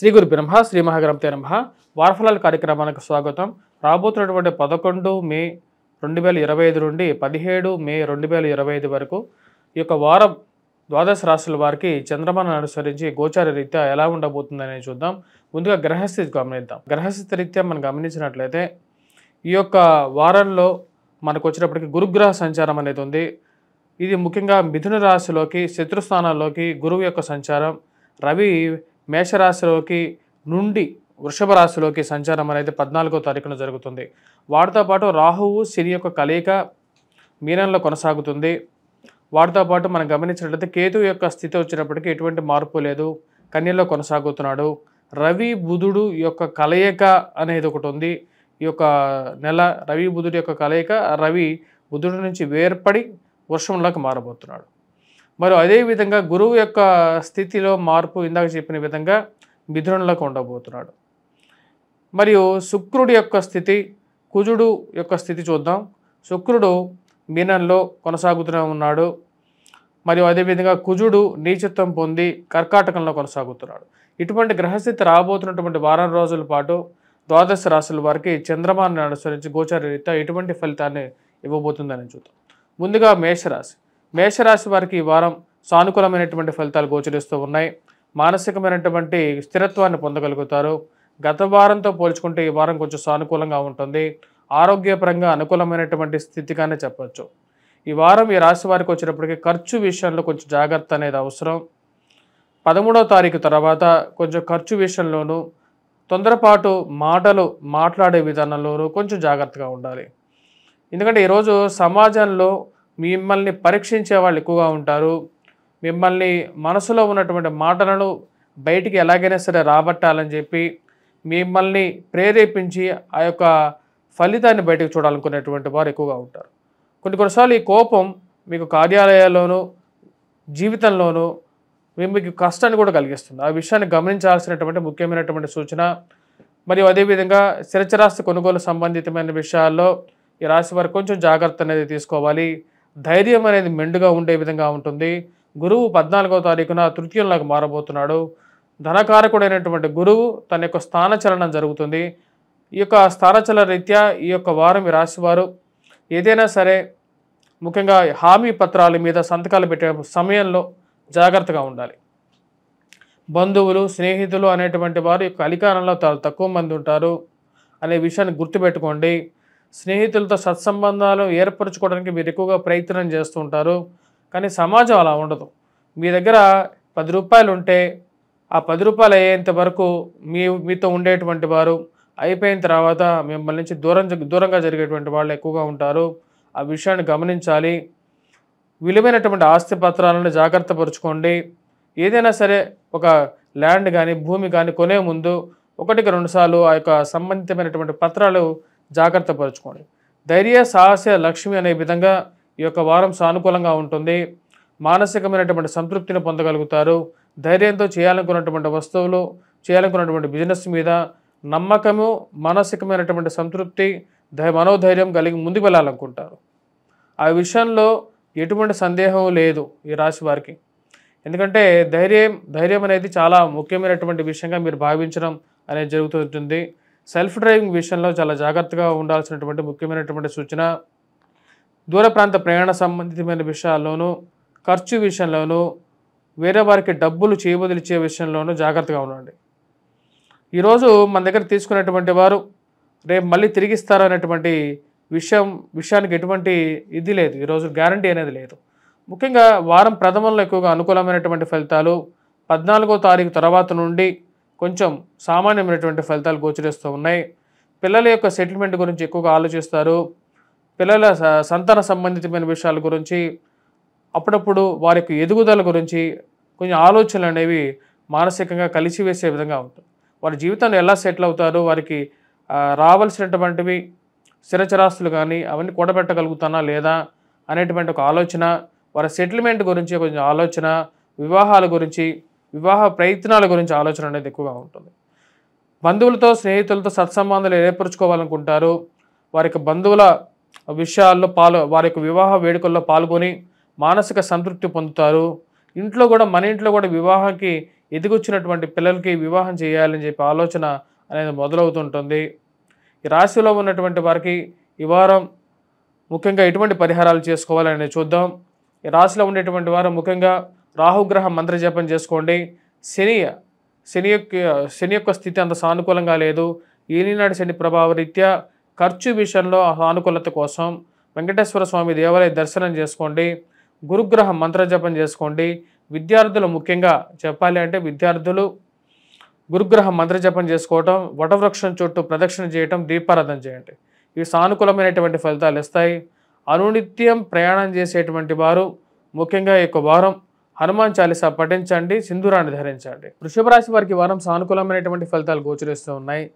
శ్రీ గురు బ్రహ్మ శ్రీ మహాగణపతే నమః. వారఫలాల కార్యక్రమానికి స్వాగతం. రాబోతున్నటువంటి 11 మే 2025 నుండి 17 మే 2025 వరకు ఈ యొక్క వారం ద్వాదశ రాశుల వారికి చంద్రమానాన్ని అనుసరించి గోచార రీత్యా ఎలా ఉండబోతుందనేది చూద్దాం. ముందుగా గ్రహస్థితి గమనిద్దాం. గ్రహస్థితి రీత్యా మనం గమనించినట్లయితే ఈ యొక్క వారంలో మనకు వచ్చినప్పటికీ గురుగ్రహ సంచారం అనేది ఉంది. ఇది ముఖ్యంగా మిథున రాశిలోకి శత్రుస్థానాల్లోకి గురువు యొక్క సంచారం, రవి మేషరాశిలోకి నుండి వృషభ రాశిలోకి సంచారం అనేది 14వ తారీఖున జరుగుతుంది. వాటితో పాటు రాహువు శని యొక్క కలయిక మీనంలో కొనసాగుతుంది. వాటితో పాటు మనం గమనించినట్లయితే కేతువు యొక్క స్థితి వచ్చినప్పటికీ ఎటువంటి మార్పు లేదు, కన్యలో కొనసాగుతున్నాడు. రవి బుధుడు యొక్క కలయిక అనేది ఒకటి ఉంది. ఈ యొక్క నెల రవి బుధుడు యొక్క కలయిక, రవి బుధుడి నుంచి వేర్పడి వృషభంలోకి మారబోతున్నాడు. మరి అదేవిధంగా గురువు యొక్క స్థితిలో మార్పు ఇందాక చెప్పిన విధంగా మిథునంలోకి ఉండబోతున్నాడు. మరియు శుక్రుడి యొక్క స్థితి, కుజుడు యొక్క స్థితి చూద్దాం. శుక్రుడు మీనంలో కొనసాగుతూనే ఉన్నాడు. మరియు అదేవిధంగా కుజుడు నీచత్వం పొంది కర్కాటకంలో కొనసాగుతున్నాడు. ఇటువంటి గ్రహస్థితి రాబోతున్నటువంటి వారం రోజుల పాటు ద్వాదశ రాశుల వారికి చంద్రమానాన్ని అనుసరించి గోచార రీత్యా ఎటువంటి ఫలితాన్ని ఇవ్వబోతుందని చూద్దాం. ముందుగా మేషరాశి. మేషరాశి వారికి ఈ వారం సానుకూలమైనటువంటి ఫలితాలు గోచరిస్తూ ఉన్నాయి. మానసికమైనటువంటి స్థిరత్వాన్ని పొందగలుగుతారు. గత వారంతో పోల్చుకుంటే ఈ వారం కొంచెం సానుకూలంగా ఉంటుంది. ఆరోగ్యపరంగా అనుకూలమైనటువంటి స్థితిగానే చెప్పచ్చు. ఈ వారం ఈ రాశి వారికి వచ్చినప్పటికీ ఖర్చు విషయంలో కొంచెం జాగ్రత్త అనేది అవసరం. 13వ తారీఖు తర్వాత కొంచెం ఖర్చు విషయంలోనూ తొందరపాటు మాటలు మాట్లాడే విధానంలోనూ కొంచెం జాగ్రత్తగా ఉండాలి. ఎందుకంటే ఈరోజు సమాజంలో మిమ్మల్ని పరీక్షించే వాళ్ళు ఎక్కువగా ఉంటారు. మిమ్మల్ని మనసులో ఉన్నటువంటి మాటలను బయటికి ఎలాగైనా సరే రాబట్టాలని చెప్పి మిమ్మల్ని ప్రేరేపించి ఆ యొక్క ఫలితాన్ని బయటకు చూడాలనుకునేటువంటి వారు ఎక్కువగా ఉంటారు. కొన్నిసార్లు ఈ కోపం మీకు కార్యాలయాల్లోనూ జీవితంలోనూ మీకు కష్టాన్ని కూడా కలిగిస్తుంది. ఆ విషయాన్ని గమనించాల్సినటువంటి ముఖ్యమైనటువంటి సూచన. మరియు అదేవిధంగా స్థిరచరాస్తి కొనుగోలు సంబంధితమైన విషయాల్లో ఈ రాశి వారు కొంచెం జాగ్రత్త అనేది తీసుకోవాలి. ధైర్యం అనేది మెండుగా ఉండే విధంగా ఉంటుంది. గురువు 14వ తారీఖున తృతీయంలోకి మారబోతున్నాడు. ధనకారకుడైనటువంటి గురువు తన యొక్క స్థానచలనం జరుగుతుంది. ఈ యొక్క స్థానచలన రీత్యా ఈ యొక్క వారం ఈ రాశి వారు ఏదైనా సరే ముఖ్యంగా హామీ పత్రాల మీద సంతకాలు పెట్టే సమయంలో జాగ్రత్తగా ఉండాలి. బంధువులు స్నేహితులు అనేటువంటి వారు యొక్క అధికారంలో తక్కువ మంది ఉంటారు అనే విషయాన్ని గుర్తుపెట్టుకోండి. స్నేహితులతో సత్సంబంధాలు ఏర్పరచుకోవడానికి మీరు ఎక్కువగా ప్రయత్నం చేస్తూ ఉంటారు. కానీ సమాజం అలా ఉండదు. మీ దగ్గర 10 రూపాయలు ఉంటే ఆ 10 రూపాయలు అయ్యేంత వరకు మీతో ఉండేటువంటి వారు అయిపోయిన తర్వాత మిమ్మల్ని నుంచి దూరంగా జరిగేటువంటి వాళ్ళు ఎక్కువగా ఉంటారు. ఆ విషయాన్ని గమనించాలి. విలువైనటువంటి ఆస్తి పత్రాలను జాగ్రత్త పరుచుకోండి. ఏదైనా సరే ఒక ల్యాండ్ కానీ భూమి కానీ కొనే ముందు 1-2 సార్లు ఆ యొక్క సంబంధితమైనటువంటి పత్రాలు జాగ్రత్త పరుచుకోండి. ధైర్య సాహస లక్ష్మి అనే విధంగా ఈ యొక్క వారం సానుకూలంగా ఉంటుంది. మానసికమైనటువంటి సంతృప్తిని పొందగలుగుతారు. ధైర్యంతో చేయాలనుకున్నటువంటి వస్తువులు, చేయాలనుకున్నటువంటి బిజినెస్ మీద నమ్మకము, మానసికమైనటువంటి సంతృప్తి, మనోధైర్యం కలిగి ముందుకు వెళ్ళాలనుకుంటారు. ఆ విషయంలో ఎటువంటి సందేహం లేదు ఈ రాశి వారికి. ఎందుకంటే ధైర్యం అనేది చాలా ముఖ్యమైనటువంటి విషయంగా మీరు భావించడం అనేది జరుగుతుంటుంది. సెల్ఫ్ డ్రైవింగ్ విషయంలో చాలా జాగ్రత్తగా ఉండాల్సినటువంటి ముఖ్యమైనటువంటి సూచన. దూర ప్రాంత ప్రయాణ సంబంధితమైన విషయాల్లోనూ, ఖర్చు విషయంలోనూ, వేరే వారికి డబ్బులు చేయబదిలిచ్చే విషయంలోనూ జాగ్రత్తగా ఉండండి. ఈరోజు మన దగ్గర తీసుకునేటువంటి వారు రేపు మళ్ళీ తిరిగిస్తారు అనేటువంటి విషయానికి ఎటువంటి ఇది లేదు. ఈరోజు గ్యారంటీ అనేది లేదు. ముఖ్యంగా వారం ప్రథమంలో ఎక్కువగా అనుకూలమైనటువంటి ఫలితాలు, 14వ తారీఖు తర్వాత నుండి కొంచెం సామాన్యమైనటువంటి ఫలితాలు గోచరిస్తూ ఉన్నాయి. పిల్లల యొక్క సెటిల్మెంట్ గురించి ఎక్కువగా ఆలోచిస్తారు. పిల్లల సంతాన సంబంధితమైన విషయాల గురించి, అప్పుడప్పుడు వారి యొక్క ఎదుగుదల గురించి కొంచెం ఆలోచనలు అనేవి మానసికంగా కలిసివేసే విధంగా ఉంటుంది. వారి జీవితంలో ఎలా సెటిల్ అవుతారు, వారికి రావాల్సినటువంటివి స్థిరచరాస్తులు కానీ అవన్నీ కూడబెట్టగలుగుతానా లేదా అనేటువంటి ఒక ఆలోచన, వారి సెటిల్మెంట్ గురించి కొంచెం ఆలోచన, వివాహాల గురించి, వివాహ ప్రయత్నాల గురించి ఆలోచన అనేది ఎక్కువగా ఉంటుంది. బంధువులతో స్నేహితులతో సత్సంబంధాలు ఏర్పరచుకోవాలనుకుంటారు. వారి యొక్క బంధువుల విషయాల్లో వారి యొక్క వివాహ వేడుకల్లో పాల్గొని మానసిక సంతృప్తి పొందుతారు. ఇంట్లో కూడా మన ఇంట్లో కూడా వివాహానికి ఎదిగొచ్చినటువంటి పిల్లలకి వివాహం చేయాలని చెప్పి ఆలోచన అనేది మొదలవుతుంటుంది. ఈ రాశిలో ఉన్నటువంటి వారికి ఈ వారం ముఖ్యంగా ఎటువంటి పరిహారాలు చేసుకోవాలని చూద్దాం. ఈ రాశిలో ఉండేటువంటి వారు ముఖ్యంగా రాహుగ్రహ మంత్ర జపం చేసుకోండి. శని శని యొక్క స్థితి అంత సానుకూలంగా లేదు. ఈనాడు శని ప్రభావ రీత్యా ఖర్చు విషయంలో సానుకూలత కోసం వెంకటేశ్వర స్వామి దేవాలయ దర్శనం చేసుకోండి. గురుగ్రహ మంత్ర జపం చేసుకోండి. విద్యార్థులు ముఖ్యంగా చెప్పాలి అంటే విద్యార్థులు గురుగ్రహ మంత్ర జపం చేసుకోవటం, వటవృక్షం చుట్టూ ప్రదక్షిణ చేయటం, దీపారాధన చేయండి. ఇవి సానుకూలమైనటువంటి ఫలితాలు ఇస్తాయి. అనునిత్యం ప్రయాణం చేసేటువంటి వారు ముఖ్యంగా ఈ వారం హనుమాన్ చాలీసా పఠించండి, సింధూరాన్ని ధరించండి. వృషభ రాశి వారికి వారం సానుకూలమైనటువంటి ఫలితాలు గోచరిస్తూ ఉన్నాయి.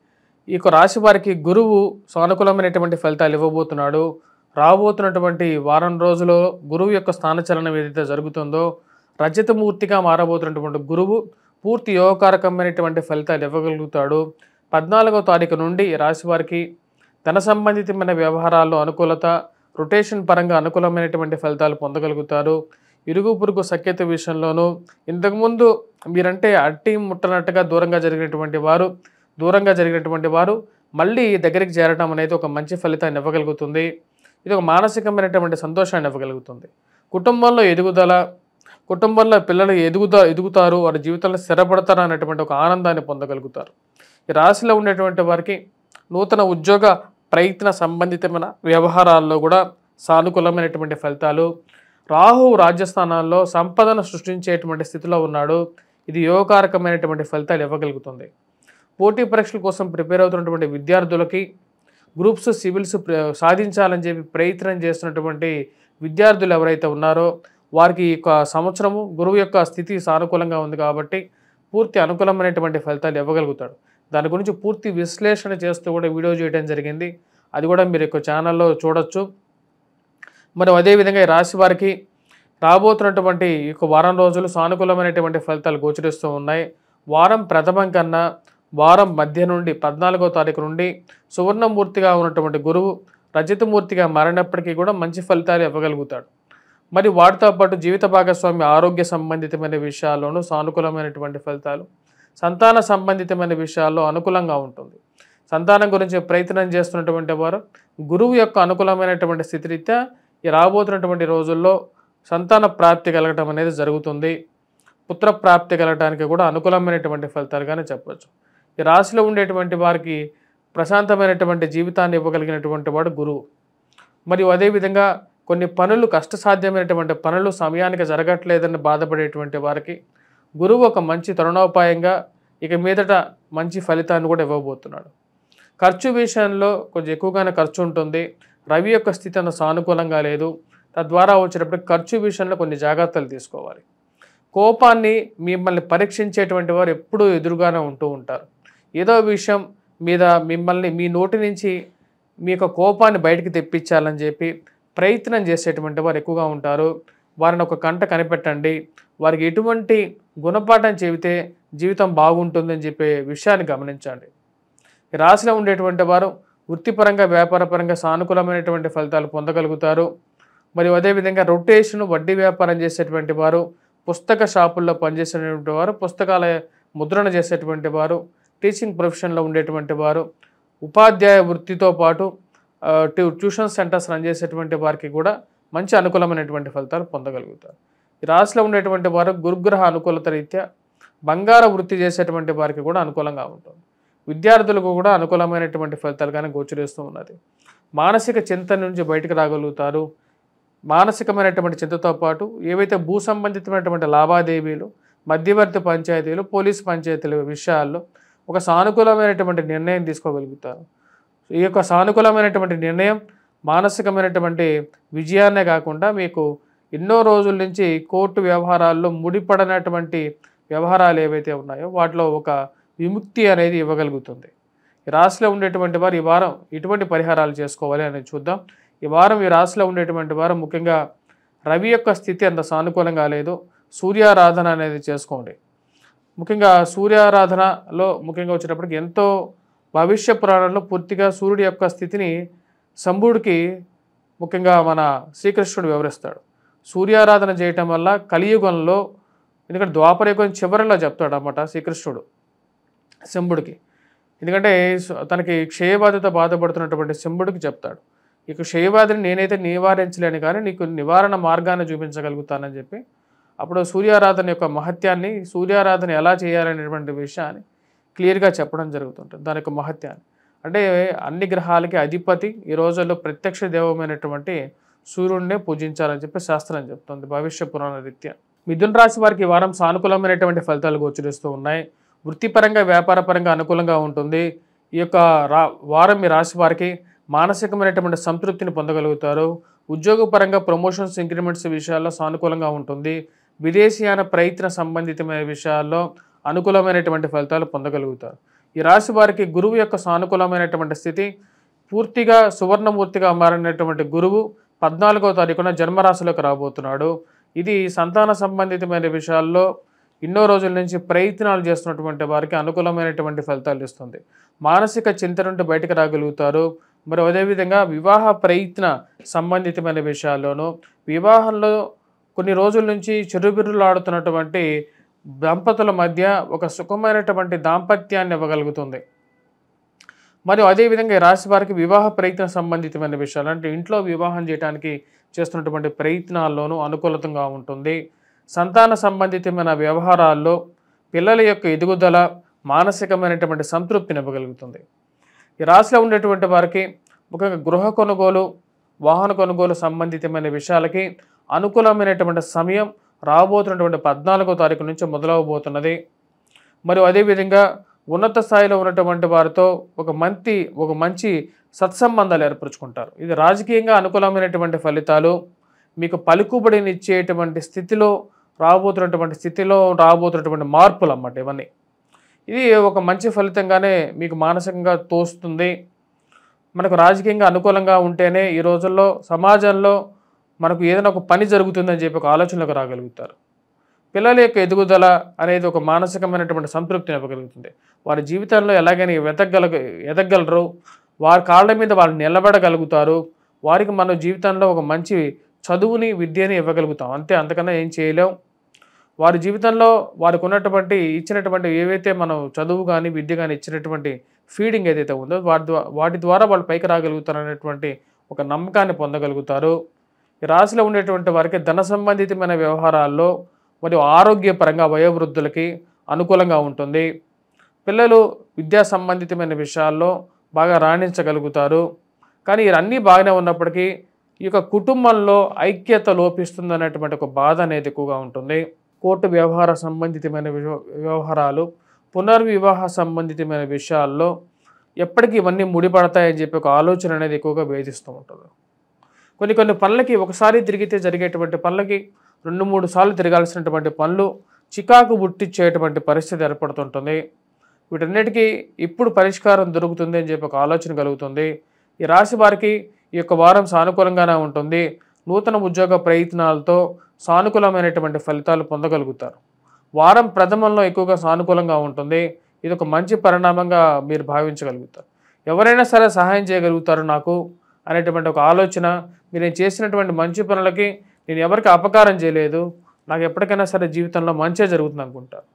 ఈ రాశి వారికి గురువు సానుకూలమైనటువంటి ఫలితాలు ఇవ్వబోతున్నాడు. రాబోతున్నటువంటి వారం రోజుల్లో గురువు యొక్క స్థానచలనం ఏదైతే జరుగుతుందో రజతమూర్తిగా మారబోతున్నటువంటి గురువు పూర్తి యోగకారకమైనటువంటి ఫలితాలు ఇవ్వగలుగుతాడు. 14వ తారీఖు నుండి రాశి వారికి ధన సంబంధితమైన వ్యవహారాల్లో అనుకూలత, రొటేషన్ పరంగా అనుకూలమైనటువంటి ఫలితాలు పొందగలుగుతారు. ఇరుగు పొరుగు సఖ్యత విషయంలోనూ ఇంతకుముందు మీరంటే అట్టి ముట్టనట్టుగా దూరంగా జరిగినటువంటి వారు మళ్ళీ దగ్గరికి చేరడం అనేది ఒక మంచి ఫలితాన్ని ఇవ్వగలుగుతుంది. ఇది ఒక మానసికమైనటువంటి సంతోషాన్ని ఇవ్వగలుగుతుంది. కుటుంబంలో ఎదుగుదల, కుటుంబంలో పిల్లలు ఎదుగుతారు, వారి జీవితంలో స్థిరపడతారు అనేటువంటి ఒక ఆనందాన్ని పొందగలుగుతారు. ఈ రాశిలో ఉండేటువంటి వారికి నూతన ఉద్యోగ ప్రయత్న సంబంధితమైన వ్యవహారాల్లో కూడా సానుకూలమైనటువంటి ఫలితాలు. రాహు రాజ్యస్థానాల్లో సంపదను సృష్టించేటువంటి స్థితిలో ఉన్నాడు. ఇది యోగకారకమైనటువంటి ఫలితాలు ఇవ్వగలుగుతుంది. పోటీ పరీక్షల కోసం ప్రిపేర్ అవుతున్నటువంటి విద్యార్థులకి, గ్రూప్స్ సివిల్స్ సాధించాలని చెప్పి ప్రయత్నం చేస్తున్నటువంటి విద్యార్థులు ఎవరైతే ఉన్నారో వారికి ఈ సంవత్సరము గురువు యొక్క స్థితి సానుకూలంగా ఉంది కాబట్టి పూర్తి అనుకూలమైనటువంటి ఫలితాలు ఇవ్వగలుగుతాడు. దాని గురించి పూర్తి విశ్లేషణ చేస్తూ కూడా వీడియో చేయడం జరిగింది. అది కూడా మీరు యొక్క ఛానల్లో చూడొచ్చు. మరి అదేవిధంగా ఈ రాశి వారికి రాబోతున్నటువంటి ఈ వారం రోజులు సానుకూలమైనటువంటి ఫలితాలు గోచరిస్తూ ఉన్నాయి. వారం ప్రథమం కన్నా వారం మధ్య నుండి 14వ తారీఖు నుండి సువర్ణమూర్తిగా ఉన్నటువంటి గురువు రజతమూర్తిగా మారినప్పటికీ కూడా మంచి ఫలితాలు ఇవ్వగలుగుతాడు. మరి వాటితో పాటు జీవిత భాగస్వామి ఆరోగ్య సంబంధితమైన విషయాల్లోనూ సానుకూలమైనటువంటి ఫలితాలు, సంతాన సంబంధితమైన విషయాల్లో అనుకూలంగా ఉంటుంది. సంతానం గురించి ప్రయత్నం చేస్తున్నటువంటి వారు గురువు యొక్క అనుకూలమైనటువంటి స్థితిరీత్యా ఈ రాబోతున్నటువంటి రోజుల్లో సంతాన ప్రాప్తి కలగటం అనేది జరుగుతుంది. పుత్ర ప్రాప్తి కలగటానికి కూడా అనుకూలమైనటువంటి ఫలితాలుగానే చెప్పవచ్చు. ఈ రాశిలో ఉండేటువంటి వారికి ప్రశాంతమైనటువంటి జీవితాన్ని ఇవ్వగలిగినటువంటి వాడు గురువు. మరియు అదేవిధంగా కొన్ని పనులు కష్టసాధ్యమైనటువంటి పనులు సమయానికి జరగట్లేదని బాధపడేటువంటి వారికి గురువు ఒక మంచి తరుణోపాయంగా ఇక మీదట మంచి ఫలితాన్ని కూడా ఇవ్వబోతున్నాడు. ఖర్చు విషయంలో కొంచెం ఎక్కువగానే ఖర్చు ఉంటుంది. రవి యొక్క స్థితి అంత సానుకూలంగా లేదు. తద్వారా వచ్చేటప్పుడు ఖర్చు విషయంలో కొన్ని జాగ్రత్తలు తీసుకోవాలి. కోపాన్ని మిమ్మల్ని పరీక్షించేటువంటి వారు ఎప్పుడూ ఎదురుగానే ఉంటూ ఉంటారు. ఏదో విషయం మీద మిమ్మల్ని మీ నోటి నుంచి మీ యొక్క కోపాన్ని బయటికి తెప్పించాలని చెప్పి ప్రయత్నం చేసేటువంటి వారు ఎక్కువగా ఉంటారు. వారిని ఒక కంట కనిపెట్టండి. వారికి ఎటువంటి గుణపాఠం చెబితే జీవితం బాగుంటుందని చెప్పే విషయాన్ని గమనించండి. ఈ రాశిలో ఉండేటువంటి వారు వృత్తిపరంగా వ్యాపారపరంగా సానుకూలమైనటువంటి ఫలితాలు పొందగలుగుతారు. మరియు అదేవిధంగా రొటేషన్ వడ్డీ వ్యాపారం చేసేటువంటి వారు, పుస్తక షాపుల్లో పనిచేసేటువంటి వారు, పుస్తకాల ముద్రణ చేసేటువంటి వారు, టీచింగ్ ప్రొఫెషన్లో ఉండేటువంటి వారు, ఉపాధ్యాయ వృత్తితో పాటు ట్యూషన్ సెంటర్స్ రన్ చేసేటువంటి వారికి కూడా మంచి అనుకూలమైనటువంటి ఫలితాలు పొందగలుగుతారు. ఈ రాశిలో ఉండేటువంటి వారు గురుగ్రహ అనుకూలత రీత్యా బంగార వృత్తి చేసేటువంటి వారికి కూడా అనుకూలంగా ఉంటుంది. విద్యార్థులకు కూడా అనుకూలమైనటువంటి ఫలితాలు కానీ గోచరిస్తూ ఉన్నది. మానసిక చింతన నుంచి బయటకు రాగలుగుతారు. మానసికమైనటువంటి చింతతో పాటు ఏవైతే భూ సంబంధితమైనటువంటి లావాదేవీలు, మధ్యవర్తి పంచాయతీలు, పోలీసు పంచాయతీల విషయాల్లో ఒక సానుకూలమైనటువంటి నిర్ణయం తీసుకోగలుగుతారు. ఈ యొక్క సానుకూలమైనటువంటి నిర్ణయం మానసికమైనటువంటి విజయాన్నే కాకుండా మీకు ఎన్నో రోజుల నుంచి కోర్టు వ్యవహారాల్లో ముడిపడినటువంటి వ్యవహారాలు ఏవైతే ఉన్నాయో వాటిలో ఒక విముక్తి అనేది ఇవ్వగలుగుతుంది. ఈ రాశిలో ఉండేటువంటి వారు ఈ వారం ఎటువంటి పరిహారాలు చేసుకోవాలి అనేది చూద్దాం. ఈ వారం ఈ రాశిలో ఉండేటువంటి వారు ముఖ్యంగా రవి యొక్క స్థితి అంత సానుకూలంగా లేదు. సూర్యారాధన అనేది చేసుకోండి. ముఖ్యంగా సూర్యారాధనలో ముఖ్యంగా వచ్చేటప్పటికి ఎంతో భవిష్య పురాణంలో పూర్తిగా సూర్యుడి యొక్క స్థితిని శంభుడికి ముఖ్యంగా మన శ్రీకృష్ణుడు వివరిస్తాడు. సూర్యారాధన చేయటం వల్ల కలియుగంలో ఎందుకంటే ద్వాపరయుగం చివరిలో చెప్తాడు అన్నమాట శ్రీకృష్ణుడు శంభుడికి. ఎందుకంటే తనకి క్షయబాధతో బాధపడుతున్నటువంటి శంభుడికి చెప్తాడు, ఇక క్షయబాధని నేనైతే నివారించలేను కానీ నీకు నివారణ మార్గాన్ని చూపించగలుగుతానని చెప్పి అప్పుడు సూర్యారాధన యొక్క మహత్యాన్ని, సూర్యారాధన ఎలా చేయాలనేటువంటి విషయాన్ని క్లియర్గా చెప్పడం జరుగుతుంటుంది. దాని యొక్క మహత్యాన్ని అంటే అన్ని గ్రహాలకి అధిపతి ఈ రోజుల్లో ప్రత్యక్ష దైవమైనటువంటి సూర్యుడినే పూజించాలని చెప్పి శాస్త్రం చెప్తుంది భవిష్య పురాణ రీత్యా. మిథున రాశి వారికి ఈ వారం సానుకూలమైనటువంటి ఫలితాలు గోచరిస్తూ ఉన్నాయి. వృత్తిపరంగా వ్యాపారపరంగా అనుకూలంగా ఉంటుంది. ఈ యొక్క వారం మీ రాశి వారికి మానసికమైనటువంటి సంతృప్తిని పొందగలుగుతారు. ఉద్యోగపరంగా ప్రమోషన్స్ ఇంక్రిమెంట్స్ విషయాల్లో సానుకూలంగా ఉంటుంది. విదేశీయాన ప్రయత్న సంబంధితమైన విషయాల్లో అనుకూలమైనటువంటి ఫలితాలు పొందగలుగుతారు. ఈ రాశి వారికి గురువు యొక్క సానుకూలమైనటువంటి స్థితి, పూర్తిగా సువర్ణమూర్తిగా మారినటువంటి గురువు 14వ తారీఖున జన్మరాశిలోకి రాబోతున్నాడు. ఇది సంతాన సంబంధితమైన విషయాల్లో ఎన్నో రోజుల నుంచి ప్రయత్నాలు చేస్తున్నటువంటి వారికి అనుకూలమైనటువంటి ఫలితాలు ఇస్తుంది. మానసిక చింత నుండి బయటకు రాగలుగుతారు. మరి అదేవిధంగా వివాహ ప్రయత్న సంబంధితమైన విషయాల్లోనూ, వివాహంలో కొన్ని రోజుల నుంచి చెరుబిర్రులాడుతున్నటువంటి దంపతుల మధ్య ఒక సుఖమైనటువంటి దాంపత్యాన్ని ఇవ్వగలుగుతుంది. మరియు అదేవిధంగా ఈ రాశి వారికి వివాహ ప్రయత్న సంబంధితమైన విషయాలు అంటే ఇంట్లో వివాహం చేయడానికి చేస్తున్నటువంటి ప్రయత్నాల్లోనూ అనుకూలతంగా ఉంటుంది. సంతాన సంబంధితమైన వ్యవహారాల్లో పిల్లల యొక్క ఎదుగుదల మానసికమైనటువంటి సంతృప్తిని ఇవ్వగలుగుతుంది. ఈ రాశిలో ఉండేటువంటి వారికి ముఖ్యంగా గృహ కొనుగోలు, వాహన కొనుగోలు సంబంధితమైన విషయాలకి అనుకూలమైనటువంటి సమయం రాబోతున్నటువంటి 14వ తారీఖు నుంచి మొదలవబోతున్నది. మరియు అదేవిధంగా ఉన్నత స్థాయిలో ఉన్నటువంటి వారితో ఒక మంచి సత్సంబంధాలు ఏర్పరచుకుంటారు. ఇది రాజకీయంగా అనుకూలమైనటువంటి ఫలితాలు, మీకు పలుకుబడినిచ్చేటువంటి స్థితిలో రాబోతున్నటువంటి మార్పులు అన్నమాట ఇవన్నీ. ఇది ఒక మంచి ఫలితంగానే మీకు మానసికంగా తోస్తుంది. మనకు రాజకీయంగా అనుకూలంగా ఉంటేనే ఈ రోజుల్లో సమాజంలో మనకు ఏదైనా ఒక పని జరుగుతుందని చెప్పి ఒక ఆలోచనలకు రాగలుగుతారు. పిల్లల యొక్క ఎదుగుదల అనేది ఒక మానసికమైనటువంటి సంతృప్తిని ఇవ్వగలుగుతుంది. వారి జీవితంలో ఎలాగైనా ఎదగలరు, వారి కాళ్ళ మీద వాళ్ళు నిలబడగలుగుతారు. వారికి మన జీవితంలో ఒక మంచి చదువుని, విద్యని ఇవ్వగలుగుతాం. అంతకన్నా ఏం చేయలేం. వారి జీవితంలో వారికి ఇచ్చినటువంటి ఏవైతే మనం చదువు కానీ విద్య కానీ ఇచ్చినటువంటి ఫీడింగ్ ఏదైతే ఉందో వాటి ద్వారా వాళ్ళు పైకి రాగలుగుతారు అనేటువంటి ఒక నమ్మకాన్ని పొందగలుగుతారు. ఈ రాశిలో ఉండేటువంటి వారికి ధన సంబంధితమైన వ్యవహారాల్లో మరియు ఆరోగ్యపరంగా వయోవృద్ధులకి అనుకూలంగా ఉంటుంది. పిల్లలు విద్యా సంబంధితమైన విషయాల్లో బాగా రాణించగలుగుతారు. కానీ ఇవన్నీ బాగానే ఉన్నప్పటికీ ఈ యొక్క కుటుంబంలో ఐక్యత లోపిస్తుందనేటువంటి ఒక బాధ అనేది ఎక్కువగా ఉంటుంది. కోర్టు వ్యవహార సంబంధితమైన వ్యవహారాలు, పునర్వివాహ సంబంధితమైన విషయాల్లో ఎప్పటికీ ఇవన్నీ ముడిపడతాయని చెప్పి ఒక ఆలోచన అనేది ఎక్కువగా వేధిస్తూ ఉంటుంది. కొన్ని పనులకి ఒకసారి తిరిగితే జరిగేటువంటి పనులకి 2-3 సార్లు తిరగాల్సినటువంటి పనులు చికాకు పుట్టించేటువంటి పరిస్థితి ఏర్పడుతుంటుంది. వీటన్నిటికీ ఇప్పుడు పరిష్కారం దొరుకుతుంది అని చెప్పి ఒక ఆలోచన కలుగుతుంది. ఈ రాశి వారికి ఈ యొక్క వారం సానుకూలంగానే ఉంటుంది. నూతన ఉద్యోగ ప్రయత్నాలతో సానుకూలమైనటువంటి ఫలితాలు పొందగలుగుతారు. వారం ప్రథమంలో ఎక్కువగా సానుకూలంగా ఉంటుంది. ఇది ఒక మంచి పరిణామంగా మీరు భావించగలుగుతారు. ఎవరైనా సరే సహాయం చేయగలుగుతారు నాకు అనేటువంటి ఒక ఆలోచన, మీరు చేసినటువంటి మంచి పనులకి నేను ఎవరికి అపకారం చేయలేదు, నాకు ఎప్పటికైనా సరే జీవితంలో మంచే జరుగుతుంది అనుకుంటారు.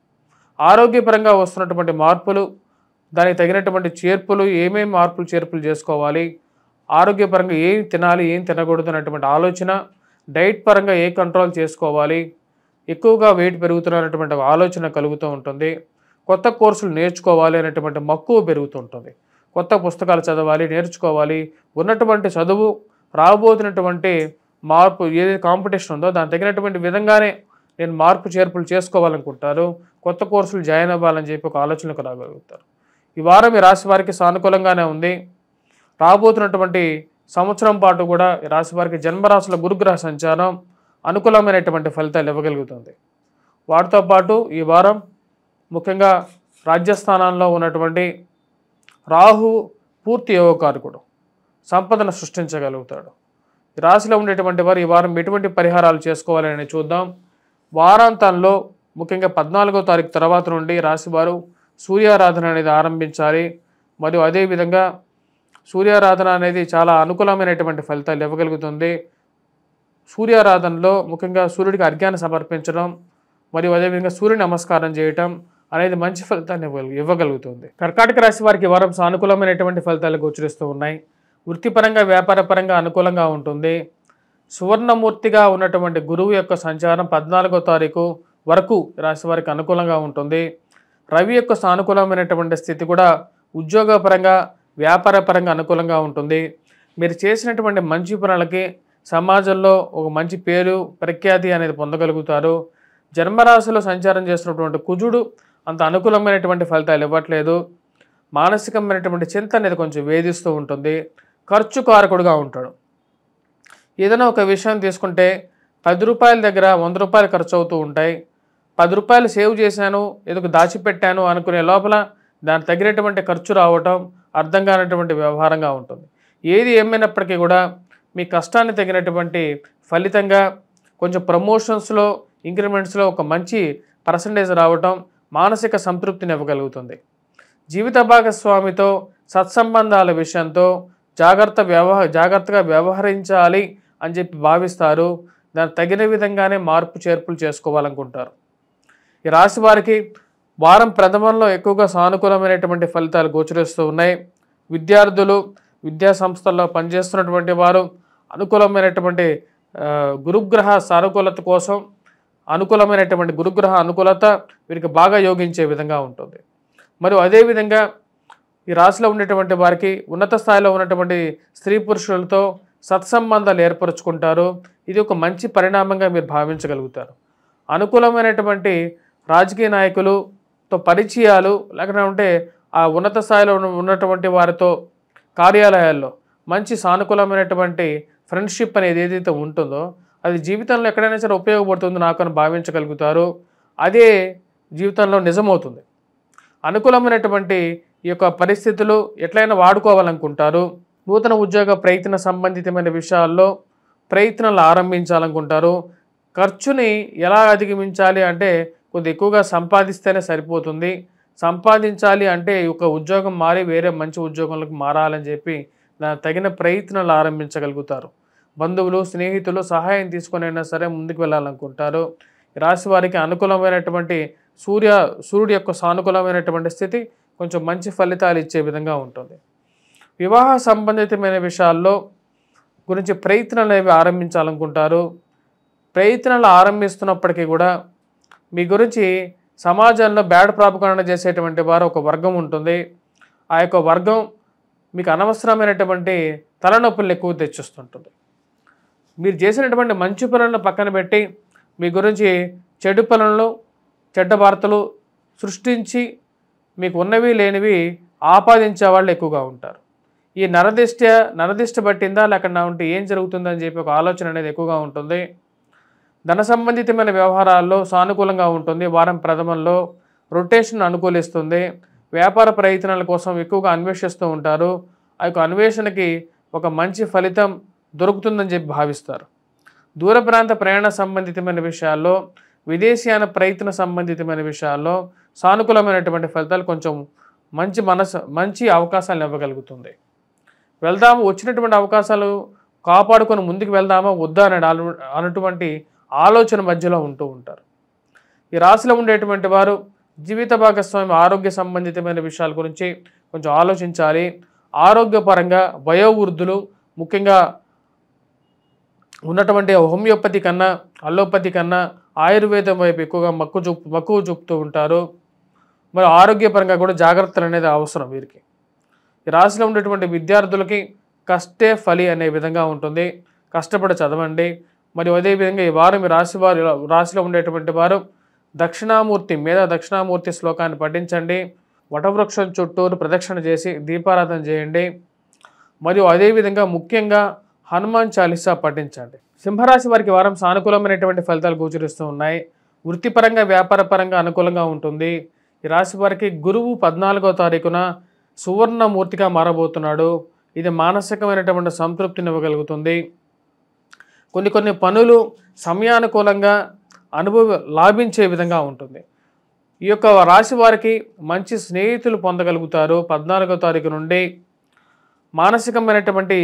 ఆరోగ్యపరంగా వస్తున్నటువంటి మార్పులు, దానికి తగినటువంటి చేర్పులు, ఏమేమి మార్పులు చేర్పులు చేసుకోవాలి, ఆరోగ్యపరంగా ఏం తినాలి ఏం తినకూడదు అనేటువంటి ఆలోచన, డైట్ పరంగా ఏ కంట్రోల్ చేసుకోవాలి, ఎక్కువగా వెయిట్ పెరుగుతున్నటువంటి ఆలోచన కలుగుతూ ఉంటుంది. కొత్త కోర్సులు నేర్చుకోవాలి అనేటువంటి మక్కువ పెరుగుతూ ఉంటుంది. కొత్త పుస్తకాలు చదవాలి, నేర్చుకోవాలి, ఉన్నటువంటి చదువు రాబోతున్నటువంటి మార్పు ఏదైతే కాంపిటీషన్ ఉందో దానికి తగినటువంటి విధంగానే నేను మార్పు చేర్పులు చేసుకోవాలనుకుంటారు. కొత్త కోర్సులు జాయిన్ అవ్వాలని చెప్పి ఒక ఆలోచనకు రాగలుగుతారు. ఈ వారం ఈ రాశి వారికి సానుకూలంగానే ఉంది. రాబోతున్నటువంటి సంవత్సరం పాటు కూడా ఈ రాశి వారికి జన్మరాశుల గురుగ్రహ సంచారం అనుకూలమైనటువంటి ఫలితాలు ఇవ్వగలుగుతుంది. వాటితో పాటు ఈ వారం ముఖ్యంగా రాజ్యస్థానాల్లో ఉన్నటువంటి రాహు పూర్తి యోగకారకుడు, సంపదను సృష్టించగలుగుతాడు. ఈ రాశిలో ఉండేటువంటి వారు ఈ వారం ఎటువంటి పరిహారాలు చేసుకోవాలని చూద్దాం. వారాంతంలో ముఖ్యంగా 14వ తారీఖు తర్వాత నుండి రాశివారు సూర్యారాధన అనేది ఆరంభించాలి. మరియు అదేవిధంగా సూర్యారాధన అనేది చాలా అనుకూలమైనటువంటి ఫలితాలు ఇవ్వగలుగుతుంది. సూర్యారాధనలో ముఖ్యంగా సూర్యుడికి అర్ఘ్యాన్ని సమర్పించడం, మరియు అదేవిధంగా సూర్య నమస్కారం చేయటం అనేది మంచి ఫలితాన్ని ఇవ్వగలుగుతుంది. కర్కాటక రాశి వారికి ఈ వారం సానుకూలమైనటువంటి ఫలితాలు గోచరిస్తూ ఉన్నాయి. వృత్తిపరంగా వ్యాపారపరంగా అనుకూలంగా ఉంటుంది. సువర్ణమూర్తిగా ఉన్నటువంటి గురువు యొక్క సంచారం 14వ తారీఖు వరకు రాశి వారికి అనుకూలంగా ఉంటుంది. రవి యొక్క సానుకూలమైనటువంటి స్థితి కూడా ఉద్యోగపరంగా వ్యాపారపరంగా అనుకూలంగా ఉంటుంది. మీరు చేసినటువంటి మంచి పనులకి సమాజంలో ఒక మంచి పేరు ప్రఖ్యాతి అనేది పొందగలుగుతారు. జన్మరాశిలో సంచారం చేస్తున్నటువంటి కుజుడు అంత అనుకూలమైనటువంటి ఫలితాలు ఇవ్వట్లేదు. మానసికమైనటువంటి చింత అనేది కొంచెం వేధిస్తూ ఉంటుంది. ఖర్చు కారకుడుగా ఉంటాడు. ఏదైనా ఒక విషయం తీసుకుంటే 10 రూపాయల దగ్గర 100 రూపాయలు ఖర్చు అవుతూ ఉంటాయి. 10 రూపాయలు సేవ్ చేశాను, ఏదో దాచిపెట్టాను అనుకునే లోపల దానికి తగినటువంటి ఖర్చు రావటం అర్థం కానటువంటి వ్యవహారంగా ఉంటుంది. ఏది ఏమైనప్పటికీ కూడా మీ కష్టాన్ని తగినటువంటి ఫలితంగా కొంచెం ప్రమోషన్స్లో ఇంక్రిమెంట్స్లో ఒక మంచి పర్సంటేజ్ రావటం మానసిక సంతృప్తిని ఇవ్వగలుగుతుంది. జీవిత భాగస్వామితో సత్సంబంధాల విషయంతో జాగ్రత్తగా వ్యవహరించాలి అని చెప్పి భావిస్తారు. దానికి తగిన విధంగానే మార్పు చేర్పులు చేసుకోవాలనుకుంటారు. ఈ రాశి వారికి వారం ప్రథమంలో ఎక్కువగా సానుకూలమైనటువంటి ఫలితాలు గోచరిస్తూ ఉన్నాయి. విద్యార్థులు, విద్యా సంస్థల్లో పనిచేస్తున్నటువంటి వారు అనుకూలమైనటువంటి గురుగ్రహ సానుకూలత కోసం అనుకూలమైనటువంటి గురుగ్రహ అనుకూలత వీరికి బాగా యోగించే విధంగా ఉంటుంది. మరియు అదేవిధంగా ఈ రాశిలో ఉండేటువంటి వారికి ఉన్నత స్థాయిలో ఉన్నటువంటి స్త్రీ పురుషులతో సత్సంబంధాలు ఏర్పరచుకుంటారు. ఇది ఒక మంచి పరిణామంగా మీరు భావించగలుగుతారు. అనుకూలమైనటువంటి రాజకీయ నాయకులతో పరిచయాలు లేకపోతే ఆ ఉన్నత స్థాయిలో ఉన్నటువంటి వారితో కార్యాలయాల్లో మంచి సానుకూలమైనటువంటి ఫ్రెండ్షిప్ అనేది ఏదైతే ఉంటుందో అది జీవితంలో ఎక్కడైనా సరే ఉపయోగపడుతుంది నాకు అని భావించగలుగుతారు. అదే జీవితంలో నిజమవుతుంది. అనుకూలమైనటువంటి ఈ యొక్క పరిస్థితులు ఎట్లయినా వాడుకోవాలనుకుంటారు. నూతన ఉద్యోగ ప్రయత్న సంబంధితమైన విషయాల్లో ప్రయత్నాలు ఆరంభించాలనుకుంటారు. ఖర్చుని ఎలా అధిగమించాలి అంటే కొద్ది ఎక్కువగా సంపాదిస్తేనే సరిపోతుంది. సంపాదించాలి అంటే ఈ యొక్క ఉద్యోగం మారి వేరే మంచి ఉద్యోగంలోకి మారాలని చెప్పి తగిన ప్రయత్నాలు ఆరంభించగలుగుతారు. బంధువులు, స్నేహితులు సహాయం తీసుకునైనా సరే ముందుకు వెళ్ళాలనుకుంటారు. రాశి వారికి అనుకూలమైనటువంటి సూర్యుడి యొక్క సానుకూలమైనటువంటి స్థితి కొంచెం మంచి ఫలితాలు ఇచ్చే విధంగా ఉంటుంది. వివాహ సంబంధితమైన విషయాల్లో గురించి ప్రయత్నాలు అవి ఆరంభించాలనుకుంటారు. ప్రయత్నాలు ఆరంభిస్తున్నప్పటికీ కూడా మీ గురించి సమాజంలో బ్యాడ్ ప్రాపగాండ చేసేటువంటి వారు ఒక వర్గం ఉంటుంది. ఆ యొక్క వర్గం మీకు అనవసరమైనటువంటి తలనొప్పులు ఎక్కువ తెచ్చిస్తుంటుంది. మీరు చేసినటువంటి మంచి పనులను పక్కన పెట్టి మీ గురించి చెడు పనులను, చెడ్డ వార్తలు సృష్టించి మీకు ఉన్నవి లేనివి ఆపాదించే వాళ్ళు ఎక్కువగా ఉంటారు. ఈ నరదిష్ట పట్టిందా లేకుండా ఉంటే ఏం జరుగుతుందని చెప్పి ఒక ఆలోచన అనేది ఎక్కువగా ఉంటుంది. ధన సంబంధితమైన వ్యవహారాల్లో సానుకూలంగా ఉంటుంది. వారం ప్రథమంలో రొటేషన్ అనుకూలిస్తుంది. వ్యాపార ప్రయత్నాల కోసం ఎక్కువగా అన్వేషిస్తూ ఉంటారు. ఆ యొక్క అన్వేషణకి ఒక మంచి ఫలితం దొరుకుతుందని చెప్పి భావిస్తారు. దూర ప్రాంత ప్రయాణ సంబంధితమైన విషయాల్లో, విదేశీయాన ప్రయత్న సంబంధితమైన విషయాల్లో సానుకూలమైనటువంటి ఫలితాలు కొంచెం మంచి అవకాశాలను ఇవ్వగలుగుతుంది. వచ్చినటువంటి అవకాశాలు కాపాడుకొని ముందుకు వెళ్దామా వద్దా అన్నటువంటి ఆలోచన మధ్యలో ఉంటూ ఉంటారు. ఈ రాశిలో ఉండేటువంటి వారు జీవిత భాగస్వామి ఆరోగ్య సంబంధితమైన విషయాల గురించి కొంచెం ఆలోచించాలి. ఆరోగ్యపరంగా వయోవృద్ధులు ముఖ్యంగా ఉన్నటువంటి హోమియోపతి కన్నా, అల్లోపతి కన్నా ఆయుర్వేదం వైపు ఎక్కువగా మక్కువ చూపుతూ ఉంటారు. మరి ఆరోగ్యపరంగా కూడా జాగ్రత్తలు అనేది అవసరం వీరికి. ఈ రాశిలో ఉండేటువంటి విద్యార్థులకి కష్టే ఫలి అనే విధంగా ఉంటుంది. కష్టపడి చదవండి. మరియు అదేవిధంగా ఈ వారం ఈ రాశిలో ఉండేటువంటి వారు దక్షిణామూర్తి శ్లోకాన్ని పఠించండి. వటవృక్షం చుట్టూరు ప్రదక్షిణ చేసి దీపారాధన చేయండి. మరియు అదేవిధంగా ముఖ్యంగా హనుమాన్ చాలీసా పఠించండి. సింహరాశి వారికి వారం సానుకూలమైనటువంటి ఫలితాలు గోచరిస్తూ ఉన్నాయి. వృత్తిపరంగా వ్యాపారపరంగా అనుకూలంగా ఉంటుంది. ఈ రాశి వారికి గురువు 14వ తారీఖున సువర్ణమూర్తిగా మారబోతున్నాడు. ఇది మానసికమైనటువంటి సంతృప్తిని ఇవ్వగలుగుతుంది. కొన్ని పనులు సమయానుకూలంగా లాభించే విధంగా ఉంటుంది. ఈ యొక్క రాశి వారికి మంచి స్నేహితులు పొందగలుగుతారు. 14వ తారీఖు నుండి మానసికమైనటువంటి